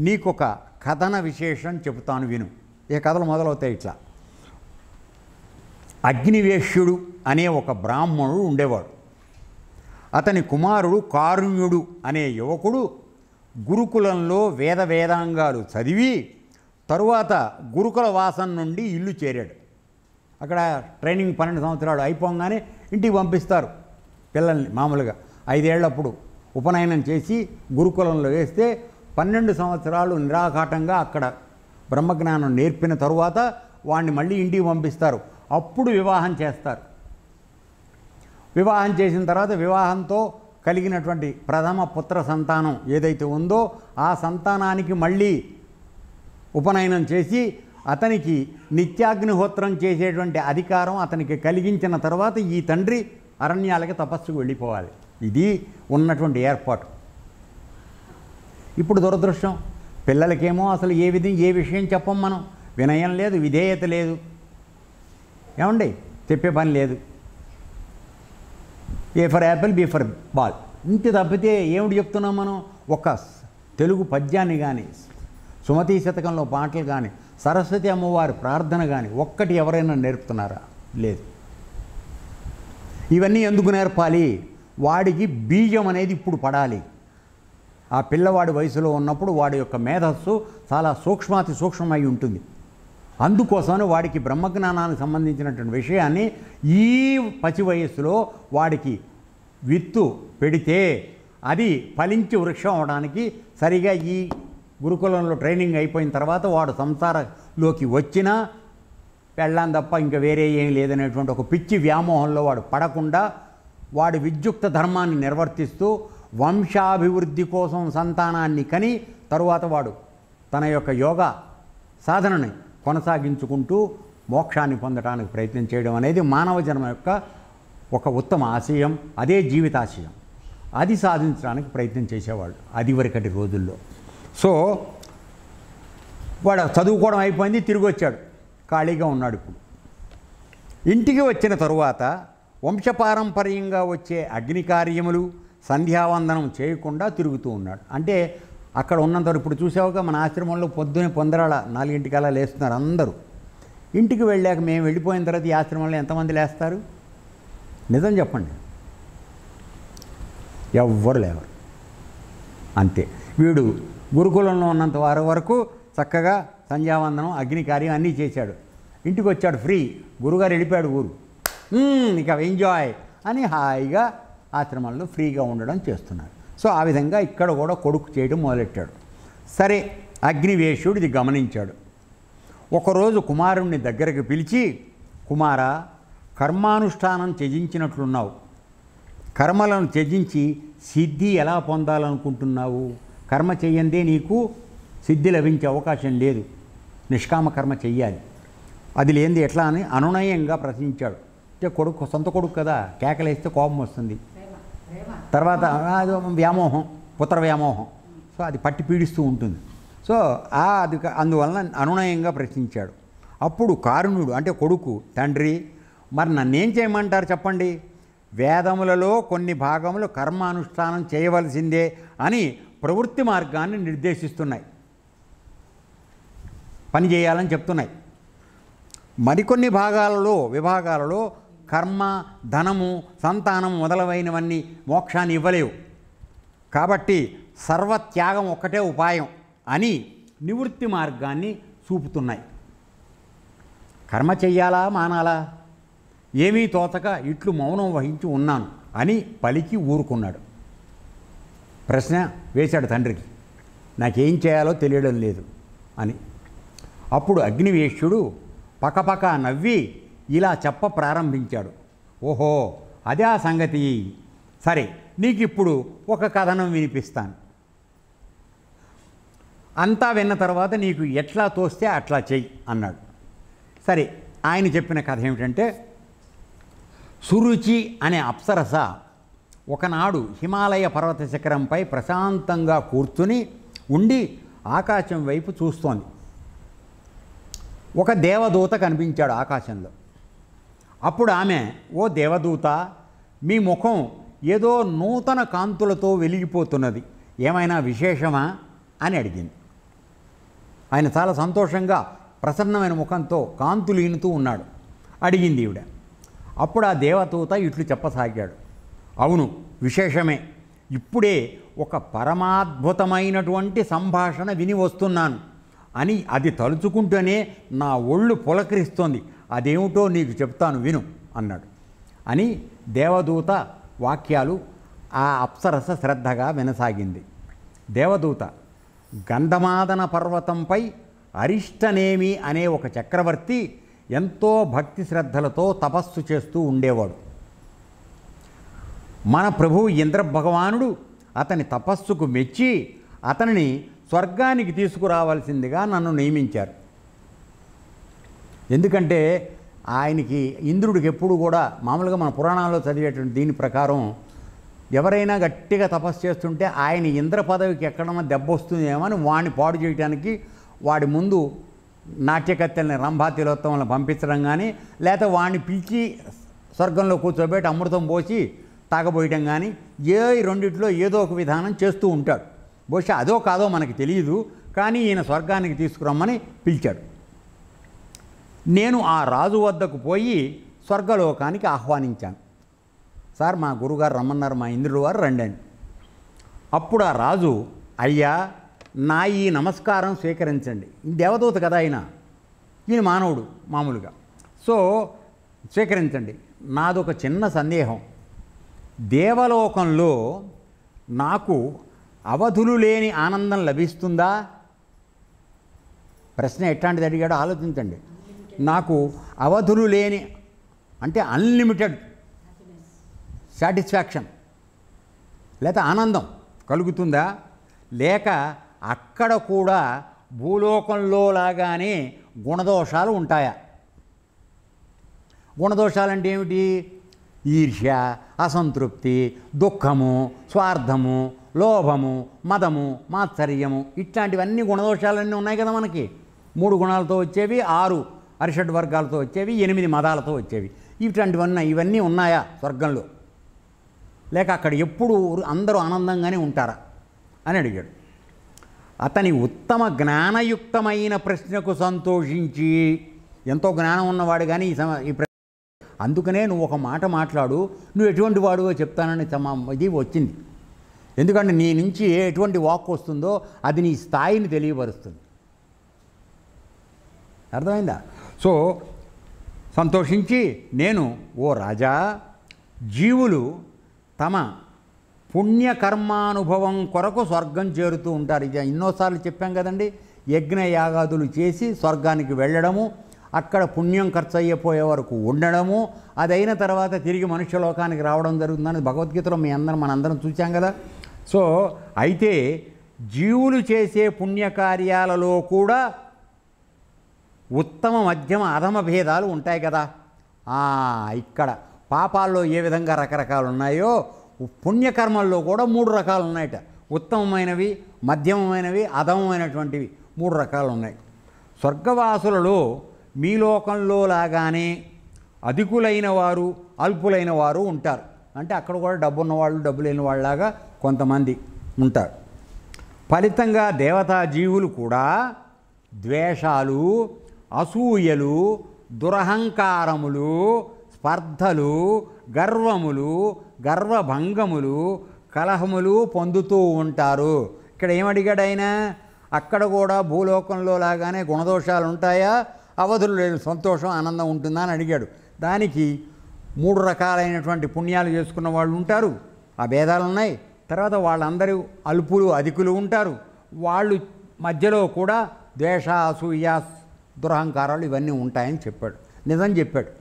నీకొక కథన విశేషం చెబుతాను విను. ఈ కథలు మొదలవుతాయి ఇట్లా. అగ్నివేశ్యుడు అనే ఒక బ్రాహ్మణుడు ఉండేవాడు. అతని కుమారుడు కారుణ్యుడు అనే యువకుడు గురుకులంలో వేదాంగాలు చదివి తరువాత గురుకుల వాసం నుండి ఇల్లు చేరాడు. అక్కడ ట్రైనింగ్ 12 సంవత్సరాలు అయిపోగానే ఇంటికి పంపిస్తారు పిల్లల్ని. మామూలుగా 5 ఏళ్ళప్పుడు ఉపనయనం చేసి గురుకులంలో వేస్తే 12 సంవత్సరాలు నిరాఘాటంగా అక్కడ బ్రహ్మజ్ఞానం నేర్పిన తరువాత వాడిని మళ్ళీ ఇంటికి పంపిస్తారు. అప్పుడు వివాహం చేస్తారు. వివాహం చేసిన తర్వాత వివాహంతో కలిగినటువంటి ప్రథమ పుత్ర సంతానం ఏదైతే ఉందో ఆ సంతానానికి మళ్ళీ ఉపనయనం చేసి అతనికి నిత్యాగ్నిహోత్రం చేసేటువంటి అధికారం అతనికి కలిగించిన తర్వాత ఈ తండ్రి అరణ్యాలకి తపస్సుకు వెళ్ళిపోవాలి. ఇది ఉన్నటువంటి ఏర్పాటు. ఇప్పుడు దురదృష్టం, పిల్లలకేమో అసలు ఏ విషయం చెప్పం మనం. వినయం లేదు, విధేయత లేదు, ఏమండి చెప్పే పని లేదు. A for apple, B for ball, ఇంత తప్పితే ఏమిటి చెప్తున్నాం మనం? ఒక తెలుగు పద్యాన్ని కానీ, సుమతీ శతకంలో పాటలు కానీ, సరస్వతి అమ్మవారి ప్రార్థన కానీ ఒక్కటి ఎవరైనా నేర్పుతున్నారా? లేదు. ఇవన్నీ ఎందుకు నేర్పాలి? వాడికి బీజం అనేది ఇప్పుడు పడాలి. ఆ పిల్లవాడి వయసులో ఉన్నప్పుడు వాడి యొక్క మేధస్సు చాలా సూక్ష్మాతి సూక్ష్మమై ఉంటుంది. అందుకోసమని వాడికి బ్రహ్మజ్ఞానానికి సంబంధించినటువంటి విషయాన్ని ఈ పసి వయస్సులో వాడికి విత్తు పెడితే అది ఫలించి వృక్షం అవడానికి సరిగా ఈ గురుకులంలో ట్రైనింగ్ అయిపోయిన తర్వాత వాడు సంసారంలోకి వచ్చినా పెళ్ళాం తప్ప ఇంకా వేరే ఏం లేదనేటువంటి ఒక పిచ్చి వ్యామోహంలో వాడు పడకుండా వాడి విద్యుక్త ధర్మాన్ని నిర్వర్తిస్తూ వంశాభివృద్ధి కోసం సంతానాన్ని కని తరువాత వాడు తన యొక్క యోగా సాధనని కొనసాగించుకుంటూ మోక్షాన్ని పొందడానికి ప్రయత్నం చేయడం అనేది మానవ జన్మ యొక్క ఒక ఉత్తమ ఆశయం. అదే జీవితాశయం. అది సాధించడానికి ప్రయత్నం చేసేవాళ్ళు అది వరకటి రోజుల్లో. సో వాడు చదువుకోవడం అయిపోయింది, తిరిగి వచ్చాడు, ఖాళీగా ఉన్నాడు. ఇప్పుడు ఇంటికి వచ్చిన తరువాత వంశపారంపర్యంగా వచ్చే అగ్ని కార్యములు సంధ్యావందనం చేయకుండా తిరుగుతూ ఉన్నాడు. అంటే అక్కడ ఉన్నంత ఇప్పుడు చూసావుగా మన ఆశ్రమంలో పొద్దునే పొందరాల 4 లేస్తున్నారు అందరూ. ఇంటికి వెళ్ళాక మేము వెళ్ళిపోయిన తర్వాత ఈ ఆశ్రమంలో ఎంతమంది లేస్తారు? నిజం చెప్పండి, ఎవ్వరు లేవరు. అంతే. వీడు గురుకులంలో ఉన్నంత వరకు చక్కగా సంధ్యావందనం అగ్ని కార్యం అన్నీ చేశాడు. ఇంటికి వచ్చాడు ఫ్రీ. గురుగారు వెళ్ళిపోయాడు ఊరు, ఇక ఎంజాయ్ అని హాయిగా ఆశ్రమంలో ఫ్రీగా ఉండడం చేస్తున్నారు. సో ఆ విధంగా ఇక్కడ కూడా కొడుకు చేయడం మొదలెట్టాడు. సరే, అగ్నివేశుడు ఇది గమనించాడు. ఒకరోజు కుమారుణ్ణి దగ్గరకు పిలిచి, కుమారా, కర్మానుష్ఠానం త్యజించినట్లున్నావు. కర్మలను త్యజించి సిద్ధి ఎలా పొందాలనుకుంటున్నావు? కర్మ చెయ్యందే నీకు సిద్ధి లభించే అవకాశం లేదు. నిష్కామ కర్మ చెయ్యాలి. అది లేనిది ఎట్లా అని అనునయంగా ప్రశ్నించాడు. అంటే కొడుకు, సొంత కొడుకు కదా, కేకలేస్తే కోపం వస్తుంది. తర్వాత అది వ్యామోహం, పుత్ర వ్యామోహం. సో అది పట్టి పీడిస్తూ ఉంటుంది. సో అది అందువలన అనునయంగా ప్రశ్నించాడు. అప్పుడు కారుణ్యుడు అంటే కొడుకు, తండ్రి, మరి నన్నేం చేయమంటారు చెప్పండి? వేదములలో కొన్ని భాగములు కర్మానుష్ఠానం చేయవలసిందే అని ప్రవృత్తి మార్గాన్ని నిర్దేశిస్తున్నాయి, పని చేయాలని చెప్తున్నాయి. మరికొన్ని విభాగాలలో కర్మ, ధనము, సంతానం మొదలైనవన్నీ మోక్షాన్ని ఇవ్వలేవు. కాబట్టి సర్వత్యాగం ఒక్కటే ఉపాయం అని నివృత్తి మార్గాన్ని చూపుతున్నాయి. కర్మ చెయ్యాలా మానాలా ఏమీ తోచక ఇట్లు మౌనం వహించి ఉన్నాను అని పలికి ఊరుకున్నాడు. ప్రశ్న వేశాడు తండ్రికి, నాకేం చేయాలో తెలియడం లేదు అని. అప్పుడు అగ్నివేశ్యుడు పకపక నవ్వి, ఇలా చెప్ప ప్రారంభించాడు. ఓహో, అదే ఆ సంగతి. సరే, నీకు ఇప్పుడు ఒక కథనం వినిపిస్తాను. అంతా విన్న తర్వాత నీకు ఎట్లా తోస్తే అట్లా చెయ్యి అన్నాడు. సరే, ఆయన చెప్పిన కథ ఏమిటంటే, సురుచి అనే అప్సరస ఒకనాడు హిమాలయ పర్వత శిఖరంపై ప్రశాంతంగా కూర్చుని ఉండి ఆకాశం వైపు చూస్తోంది. ఒక దేవదూత కనిపించాడు ఆకాశంలో. అప్పుడు ఆమె, ఓ దేవదూత, మీ ముఖం ఏదో నూతన కాంతులతో వెలిగిపోతున్నది, ఏమైనా విశేషమా అని అడిగింది. ఆయన చాలా సంతోషంగా ప్రసన్నమైన ముఖంతో కాంతులు ఈనుతూ ఉన్నాడు. అడిగింది ఈవిడ. అప్పుడు ఆ దేవదూత ఇట్లు చెప్పసాగాడు. అవును, విశేషమే. ఇప్పుడే ఒక పరమాద్భుతమైనటువంటి సంభాషణ విని వస్తున్నాను అని అది తలుచుకుంటూనే నా ఒళ్ళు పులకరిస్తోంది. అదేమిటో నీకు చెప్తాను విను అన్నాడు. అని దేవదూత వాక్యాలు ఆ అప్సరస శ్రద్ధగా వినసాగింది. దేవదూత, గంధమాదన పర్వతంపై అరిష్టనేమి అనే ఒక చక్రవర్తి ఎంతో భక్తి శ్రద్ధలతో తపస్సు చేస్తూ ఉండేవాడు. మన ప్రభువు ఇంద్ర భగవానుడు అతని తపస్సుకు మెచ్చి అతనిని స్వర్గానికి తీసుకురావాల్సిందిగా నన్ను నియమించారు. ఎందుకంటే ఆయనకి ఇంద్రుడికి ఎప్పుడు కూడా మామూలుగా మన పురాణాల్లో చదివేటువంటి దీని ప్రకారం ఎవరైనా గట్టిగా తపస్సు చేస్తుంటే ఆయన ఇంద్ర పదవికి ఎక్కడన్నా దెబ్బ వస్తుందేమో అని వాడిని పాడు చేయడానికి వాడి ముందు నాట్యకత్తెల్ని రంభా తిలోత్తమలను పంపించడం కానీ, లేకపోతే వాడిని పిలిచి స్వర్గంలో కూర్చోబెట్టి అమృతం పోసి తాగబోయటం కానీ, ఈ రెండిట్లో ఏదో ఒక విధానం చేస్తూ ఉంటాడు. బహుశా అదో కాదో మనకి తెలియదు, కానీ ఈయన స్వర్గానికి తీసుకురమ్మని పిలిచాడు. నేను ఆ రాజు వద్దకు పోయి స్వర్గలోకానికి ఆహ్వానించాను. సార్, మా గురుగారు రమ్మన్నారు, మా ఇంద్రుడు వారు రండి. అప్పుడు ఆ రాజు, అయ్యా, నా ఈ నమస్కారం స్వీకరించండి. దేవదూత కదా ఈయన మానవుడు మామూలుగా, సో స్వీకరించండి. నాదొక చిన్న సందేహం. దేవలోకంలో నాకు అవధులు లేని ఆనందం లభిస్తుందా? ప్రశ్న ఎట్లాంటిది అడిగాడో ఆలోచించండి. నాకు అవధులు లేని అంటే అన్లిమిటెడ్ సాటిస్ఫాక్షన్ లేక ఆనందం కలుగుతుందా? లేక అక్కడ కూడా భూలోకంలో లాగానే గుణదోషాలు ఉంటాయా? గుణదోషాలంటే ఏమిటి? ఈర్ష్య, అసంతృప్తి, దుఃఖము, స్వార్థము, లోభము, మదము, మాత్సర్యము, ఇట్లాంటివన్నీ గుణదోషాలన్నీ ఉన్నాయి కదా మనకి. 3 గుణాలతో వచ్చేవి, 6 అరిషడ్ వర్గాలతో వచ్చేవి, 8 మదాలతో వచ్చేవి. ఇవన్నీ ఉన్నాయా స్వర్గంలో? లేక అక్కడ ఎప్పుడు అందరూ ఆనందంగానే ఉంటారా అని అడిగాడు. అతని ఉత్తమ జ్ఞానయుక్తమైన ప్రశ్నకు సంతోషించి, ఎంతో జ్ఞానం ఉన్నవాడు కానీ ఈ అందుకనే నువ్వు ఒక మాట మాట్లాడు, నువ్వు ఎటువంటి వాడువో చెప్తానని ఇది వచ్చింది. ఎందుకంటే నీ నుంచి ఎటువంటి వాక్ వస్తుందో అది నీ స్థాయిని తెలియపరుస్తుంది. అర్థమైందా? సో సంతోషించి నేను, ఓ రాజా, జీవులు తమ పుణ్యకర్మానుభవం కొరకు స్వర్గం చేరుతూ ఉంటారు. ఇది ఎన్నోసార్లు చెప్పాం కదండి. యజ్ఞయాగాదులు చేసి స్వర్గానికి వెళ్ళడము, అక్కడ పుణ్యం ఖర్చు అయిపోయే వరకు ఉండడము, అదైన తర్వాత తిరిగి మనుష్యలోకానికి రావడం జరుగుతుందని భగవద్గీతలో మనందరం చూసాం కదా. సో అయితే జీవులు చేసే పుణ్యకార్యాలలో కూడా ఉత్తమ మధ్యమ అధమ భేదాలు ఉంటాయి కదా. ఇక్కడ పాపాల్లో ఏ విధంగా రకరకాలు ఉన్నాయో పుణ్యకర్మల్లో కూడా 3 రకాలు ఉన్నాయట. ఉత్తమమైనవి, మధ్యమమైనవి, అధమమైనటువంటివి 3 రకాలు ఉన్నాయి. స్వర్గవాసులలో మీ లోకంలో లాగానే అధికులైన వారు, అల్పులైన వారు ఉంటారు. అంటే అక్కడ కూడా డబ్బున్న వాళ్ళు, డబ్బు లేని వాళ్ళలాగా కొంతమంది ఉంటారు. ఫలితంగా దేవతా జీవులు కూడా ద్వేషాలు, అసూయలు, దురహంకారములు, స్పర్ధలు, గర్వములు, గర్వభంగములు, కలహములు పొందుతూ ఉంటారు. ఇక్కడ ఏమడిగాడు ఆయన? అక్కడ కూడా భూలోకంలో లాగానే గుణదోషాలు ఉంటాయా, అవధులు లేని సంతోషం, ఆనందం ఉంటుందా అని అడిగాడు. దానికి 3 రకాలైనటువంటి పుణ్యాలు చేసుకున్న వాళ్ళు ఉంటారు, ఆ భేదాలు ఉన్నాయి. తర్వాత వాళ్ళందరూ అల్పులు, అధికులు ఉంటారు. వాళ్ళు మధ్యలో కూడా ద్వేష, అసూయ, దురహంకారాలు ఇవన్నీ ఉంటాయని చెప్పాడు. నిజం చెప్పాడు.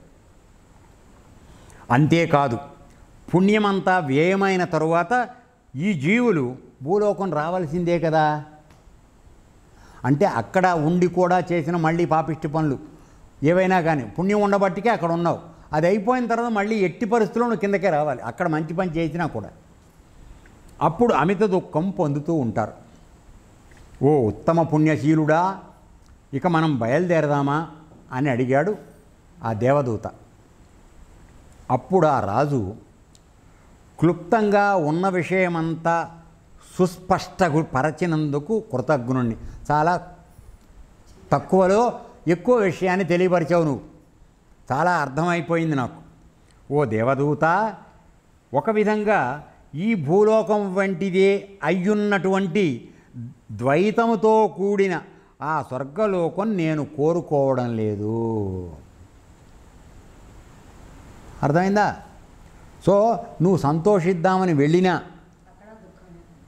అంతేకాదు పుణ్యమంతా వ్యయమైన తరువాత ఈ జీవులు భూలోకం రావాల్సిందే కదా. అంటే అక్కడ ఉండి కూడా చేసిన మళ్ళీ పాపిష్టి పనులు ఏవైనా కానీ పుణ్యం ఉండబట్టికే అక్కడ ఉన్నావు. అది అయిపోయిన తర్వాత మళ్ళీ ఎట్టి పరిస్థితుల్లో నువ్వు కిందకే రావాలి, అక్కడ మంచి పని చేసినా కూడా. అప్పుడు అమిత దుఃఖం పొందుతూ ఉంటారు. ఓ ఉత్తమ పుణ్యశీలుడా, ఇక మనం బయలుదేరదామా అని అడిగాడు ఆ దేవదూత. అప్పుడు ఆ రాజు క్లుప్తంగా ఉన్న విషయమంతా సుస్పష్ట పరచినందుకు కృతజ్ఞుణ్ణి. చాలా తక్కువలో ఎక్కువ విషయాన్ని తెలియపరిచావు నువ్వు, చాలా అర్థమైపోయింది నాకు. ఓ దేవదూత, ఒక విధంగా ఈ భూలోకం వంటిదే అయ్యున్నటువంటి ద్వైతముతో కూడిన ఆ స్వర్గలోకం నేను కోరుకోవడం లేదు. అర్థమైందా? సో నువ్వు సంతోషిద్దామని వెళ్ళినా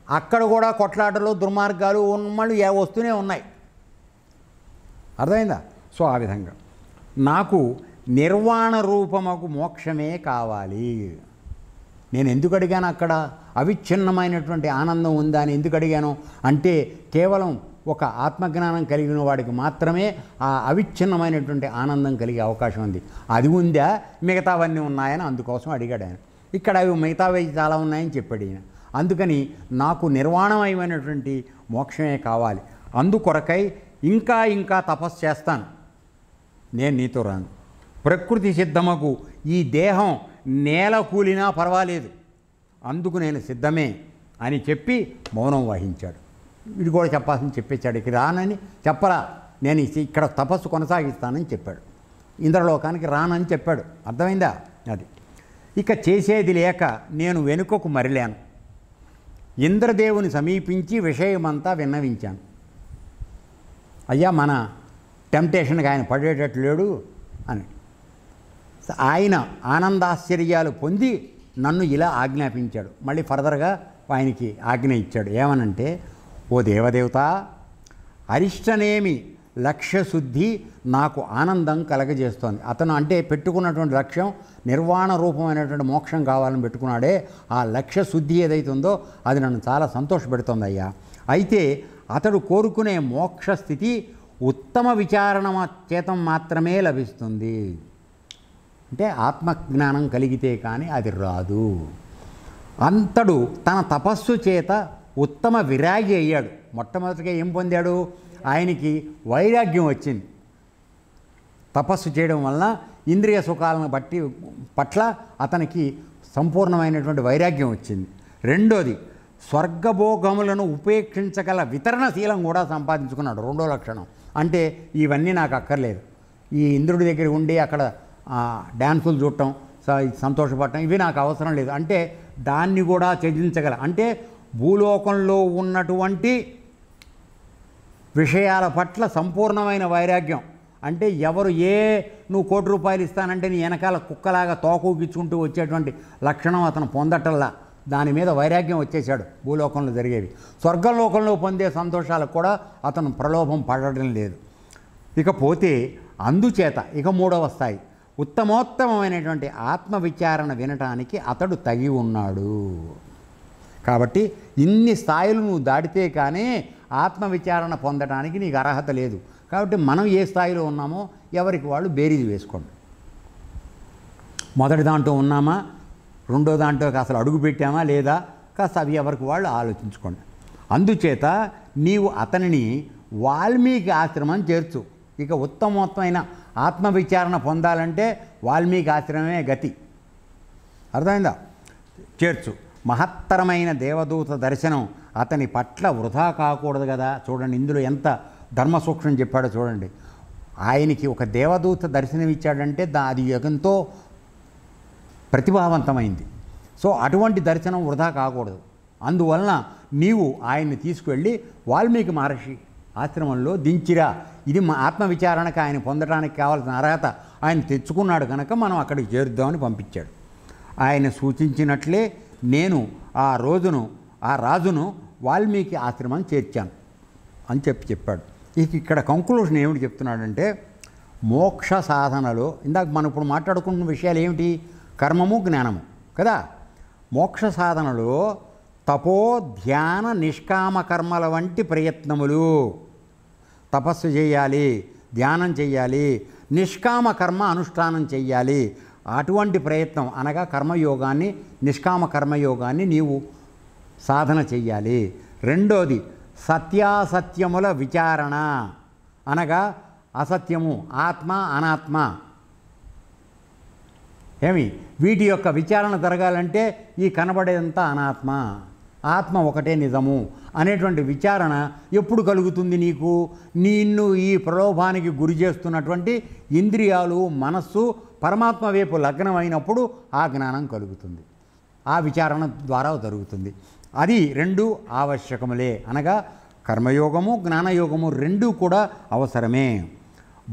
అక్కడ కూడా కొట్లాటలు దుర్మార్గాలు మళ్ళీ వస్తూనే ఉన్నాయి. అర్థమైందా? సో ఆ విధంగా నాకు నిర్వాణ రూపముకు మోక్షమే కావాలి. నేను ఎందుకు అడిగాను? అక్కడ అవిచ్ఛిన్నమైనటువంటి ఆనందం ఉందా అని ఎందుకు అడిగాను అంటే కేవలం ఒక ఆత్మజ్ఞానం కలిగిన వాడికి మాత్రమే ఆ అవిచ్ఛిన్నమైనటువంటి ఆనందం కలిగే అవకాశం ఉంది. అది ఉందా, మిగతావన్నీ ఉన్నాయని అందుకోసం అడిగాడు ఆయన. ఇక్కడ అవి మిగతావి చాలా ఉన్నాయని చెప్పాడు ఈయన. అందుకని నాకు నిర్వాణమయమైనటువంటి మోక్షమే కావాలి. అందుకొరకై ఇంకా ఇంకా తపస్సు చేస్తాను. నేను నీతో రాను. ప్రకృతి సిద్ధమకు ఈ దేహం నేల కూలినా పర్వాలేదు, అందుకు నేను సిద్ధమే అని చెప్పి మౌనం వహించాడు. ఇది కూడా చెప్పాల్సింది చెప్పేశాడు. ఇక రానని చెప్పరా, నేను ఇక్కడ తపస్సు కొనసాగిస్తానని చెప్పాడు. ఇంద్రలోకానికి రానని చెప్పాడు. అర్థమైందా? అది ఇక చేసేది లేక నేను వెనుకకు మరిలాను. ఇంద్రదేవుని సమీపించి విషయమంతా విన్నవించాను. అయ్యా, మన టెంప్టేషన్కి ఆయన పడేటట్లు లేడు అని. ఆయన ఆనందాశ్చర్యాలు పొంది నన్ను ఇలా ఆజ్ఞాపించాడు. మళ్ళీ ఫర్దర్గా ఆయనకి ఆజ్ఞ ఇచ్చాడు. ఏమనంటే, ఓ దేవదేవత, అరిష్టనేమి లక్ష్యశుద్ధి నాకు ఆనందం కలగజేస్తోంది. అతను అంటే పెట్టుకున్నటువంటి లక్ష్యం నిర్వాణ రూపమైనటువంటి మోక్షం కావాలని పెట్టుకున్నాడే, ఆ లక్ష్యశుద్ధి ఏదైతే ఉందో అది నన్ను చాలా సంతోషపెడుతుంది అయ్యా. అయితే అతడు కోరుకునే మోక్ష స్థితి ఉత్తమ విచారణ చేతం మాత్రమే లభిస్తుంది. అంటే ఆత్మజ్ఞానం కలిగితే కానీ అది రాదు. అంతడు తన తపస్సు చేత ఉత్తమ విరాగి అయ్యాడు. మొట్టమొదటిగా ఏం పొందాడు? ఆయనకి వైరాగ్యం వచ్చింది. తపస్సు చేయడం వలన ఇంద్రియ సుఖాలను పట్ల అతనికి సంపూర్ణమైనటువంటి వైరాగ్యం వచ్చింది. రెండోది, స్వర్గభోగములను ఉపేక్షించగల వితరణశీలం కూడా సంపాదించుకున్నాడు. రెండో లక్షణం అంటే ఇవన్నీ నాకు అక్కర్లేదు, ఈ ఇంద్రుడి దగ్గర ఉండి అక్కడ డ్యాన్సులు చూడటం, సంతోషపడటం ఇవి నాకు అవసరం లేదు అంటే దాన్ని కూడా త్యజించగల, అంటే భూలోకంలో ఉన్నటువంటి విషయాల పట్ల సంపూర్ణమైన వైరాగ్యం. అంటే ఎవరు నువ్వు ₹1,00,00,000 ఇస్తానంటే నీ వెనకాల కుక్కలాగా తోకూగించుకుంటూ వచ్చేటువంటి లక్షణం అతను పొందటల్లా దాని మీద వైరాగ్యం వచ్చేసాడు. భూలోకంలో జరిగేవి స్వర్గలోకంలో పొందే సంతోషాలకు కూడా అతను ప్రలోభం పడడం లేదు. ఇకపోతే అందుచేత ఇక మూడవ స్థాయి, ఉత్తమోత్తమైనటువంటి ఆత్మవిచారణ వినటానికి అతడు తగి ఉన్నాడు. కాబట్టి ఇన్ని స్థాయిలు నువ్వు దాటితే కానీ ఆత్మవిచారణ పొందడానికి నీకు అర్హత లేదు. కాబట్టి మనం ఏ స్థాయిలో ఉన్నామో ఎవరికి వాళ్ళు బేరీజు వేసుకోండి. మొదటి దాంట్లో ఉన్నామా, రెండో దాంట్లోకి అసలు అడుగు పెట్టామా లేదా, కాస్త అవి ఎవరికి వాళ్ళు ఆలోచించుకోండి. అందుచేత నీవు అతనిని వాల్మీకి ఆశ్రమం చేర్చు. ఇక ఉత్తమోత్తమైన ఆత్మవిచారణ పొందాలంటే వాల్మీకి ఆశ్రమమే గతి. అర్థమైందా? చేర్చు. మహత్తరమైన దేవదూత దర్శనం అతని పట్ల వృధా కాకూడదు కదా. చూడండి ఇందులో ఎంత ధర్మసూక్ష్మం చెప్పాడో చూడండి. ఆయనకి ఒక దేవదూత దర్శనం ఇచ్చాడంటే అది ఎంతో ప్రతిభావంతమైంది. సో అటువంటి దర్శనం వృధా కాకూడదు. అందువలన నీవు ఆయన్ని తీసుకువెళ్ళి వాల్మీకి మహర్షి ఆశ్రమంలో దించిరా. ఇది మా ఆత్మవిచారణకు ఆయన పొందడానికి కావాల్సిన అర్హత ఆయన తెచ్చుకున్నాడు కనుక మనం అక్కడికి చేరుద్దామని పంపించాడు. ఆయన సూచించినట్లే నేను ఆ రాజును వాల్మీకి ఆశ్రమం చేర్చాను అని చెప్పాడు. ఇక్కడ కంక్లూషన్ ఏమిటి చెప్తున్నాడంటే, మోక్ష సాధనలో ఇందాక మనం ఇప్పుడు మాట్లాడుకుంటున్న విషయాలు ఏమిటి? కర్మము జ్ఞానము కదా. మోక్ష సాధనలో తపో ధ్యాన నిష్కామ కర్మల వంటి ప్రయత్నములు, తపస్సు చేయాలి, ధ్యానం చెయ్యాలి, నిష్కామ కర్మ అనుష్ఠానం చెయ్యాలి. అటువంటి ప్రయత్నం అనగా కర్మయోగాన్ని, నిష్కామ కర్మయోగాన్ని నీవు సాధన చెయ్యాలి. రెండోది సత్యాసత్యముల విచారణ, అనగా అసత్యము, ఆత్మ అనాత్మ వీటి యొక్క విచారణ జరగాలంటే ఈ కనబడేదంతా అనాత్మ, ఆత్మ ఒకటే నిజము అనేటువంటి విచారణ ఎప్పుడు కలుగుతుంది నీకు? నిన్ను ఈ ప్రలోభానికి గురి చేస్తున్నటువంటి ఇంద్రియాలు, మనస్సు పరమాత్మ వైపు లగ్నమైనప్పుడు ఆ జ్ఞానం కలుగుతుంది. ఆ విచారణ ద్వారా జరుగుతుంది. అది రెండు ఆవశ్యకములే. అనగా కర్మయోగము, జ్ఞానయోగము రెండూ కూడా అవసరమే.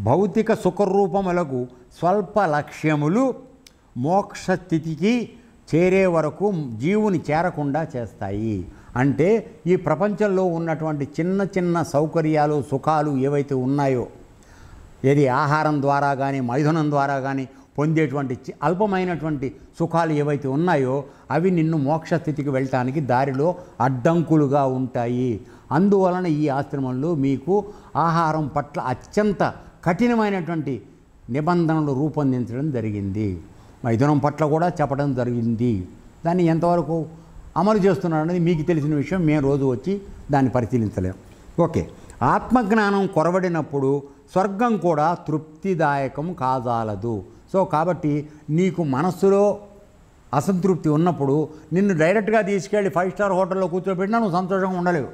భౌతిక సుఖరూపములకు స్వల్ప లక్ష్యములు మోక్షస్థితికి చేరే వరకు జీవుని చేరకుండా చేస్తాయి. అంటే ఈ ప్రపంచంలో ఉన్నటువంటి చిన్న చిన్న సౌకర్యాలు, సుఖాలు ఏవైతే ఉన్నాయో, ఏది ఆహారం ద్వారా కానీ మైథునం ద్వారా కానీ పొందేటువంటి అల్పమైనటువంటి సుఖాలు ఏవైతే ఉన్నాయో అవి నిన్ను మోక్షస్థితికి వెళ్ళటానికి దారిలో అడ్డంకులుగా ఉంటాయి. అందువలన ఈ ఆశ్రమంలో మీకు ఆహారం పట్ల అత్యంత కఠినమైనటువంటి నిబంధనలు రూపొందించడం జరిగింది. మైథునం పట్ల కూడా చెప్పడం జరిగింది. దాన్ని ఎంతవరకు అమలు చేస్తున్నాడు అనేది మీకు తెలిసిన విషయం. మేము రోజు వచ్చి దాన్ని పరిశీలించలేం. ఓకే. ఆత్మజ్ఞానం కొరవడినప్పుడు స్వర్గం కూడా తృప్తిదాయకం కాజాలదు. సో కాబట్టి నీకు మనస్సులో అసంతృప్తి ఉన్నప్పుడు నిన్ను డైరెక్ట్గా తీసుకెళ్ళి 5 స్టార్ హోటల్లో కూర్చోబెట్టినా నువ్వు సంతోషంగా ఉండలేవు.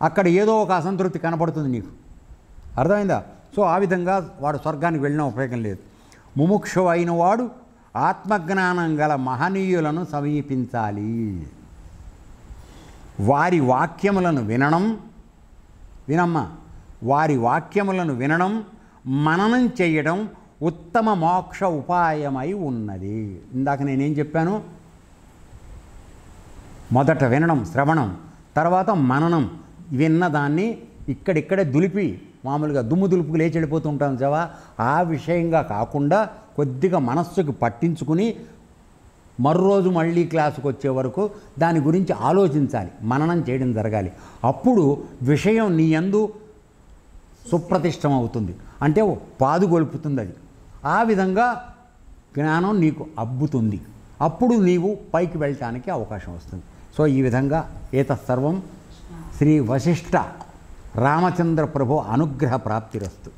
అక్కడ ఏదో ఒక అసంతృప్తి కనపడుతుంది నీకు. అర్థమైందా? సో ఆ విధంగా వాడు స్వర్గానికి వెళ్ళిన ఉపయోగం లేదు. ముముక్షు అయిన వాడు ఆత్మజ్ఞానం గల మహనీయులను సమీపించాలి. వారి వాక్యములను వారి వాక్యములను వినడం, మననం చేయడం ఉత్తమ మోక్ష ఉపాయమై ఉన్నది. ఇందాక నేనేం చెప్పాను? మొదట వినడం, శ్రవణం, తర్వాత మననం. విన్నదాన్ని ఇక్కడిక్కడే దులిపి, మామూలుగా దుమ్ము దులుపుకు లేచి వెళ్ళిపోతూ ఉంటాం జవా, ఆ విషయంగా కాకుండా కొద్దిగా మనస్సుకు పట్టించుకుని మరోరోజు మళ్ళీ క్లాసుకు వచ్చే వరకు దాని గురించి ఆలోచించాలి, మననం చేయడం జరగాలి. అప్పుడు విషయం నీ యందు సుప్రతిష్టం అవుతుంది, అంటే పాదుగొల్పుతుంది అది. ఆ విధంగా జ్ఞానం నీకు అబ్బుతుంది. అప్పుడు నీవు పైకి వెళ్ళటానికి అవకాశం వస్తుంది. సో ఈ విధంగా ఏతత్సర్వం శ్రీ వశిష్ఠ రామచంద్ర ప్రభు అనుగ్రహ ప్రాప్తిరస్తు.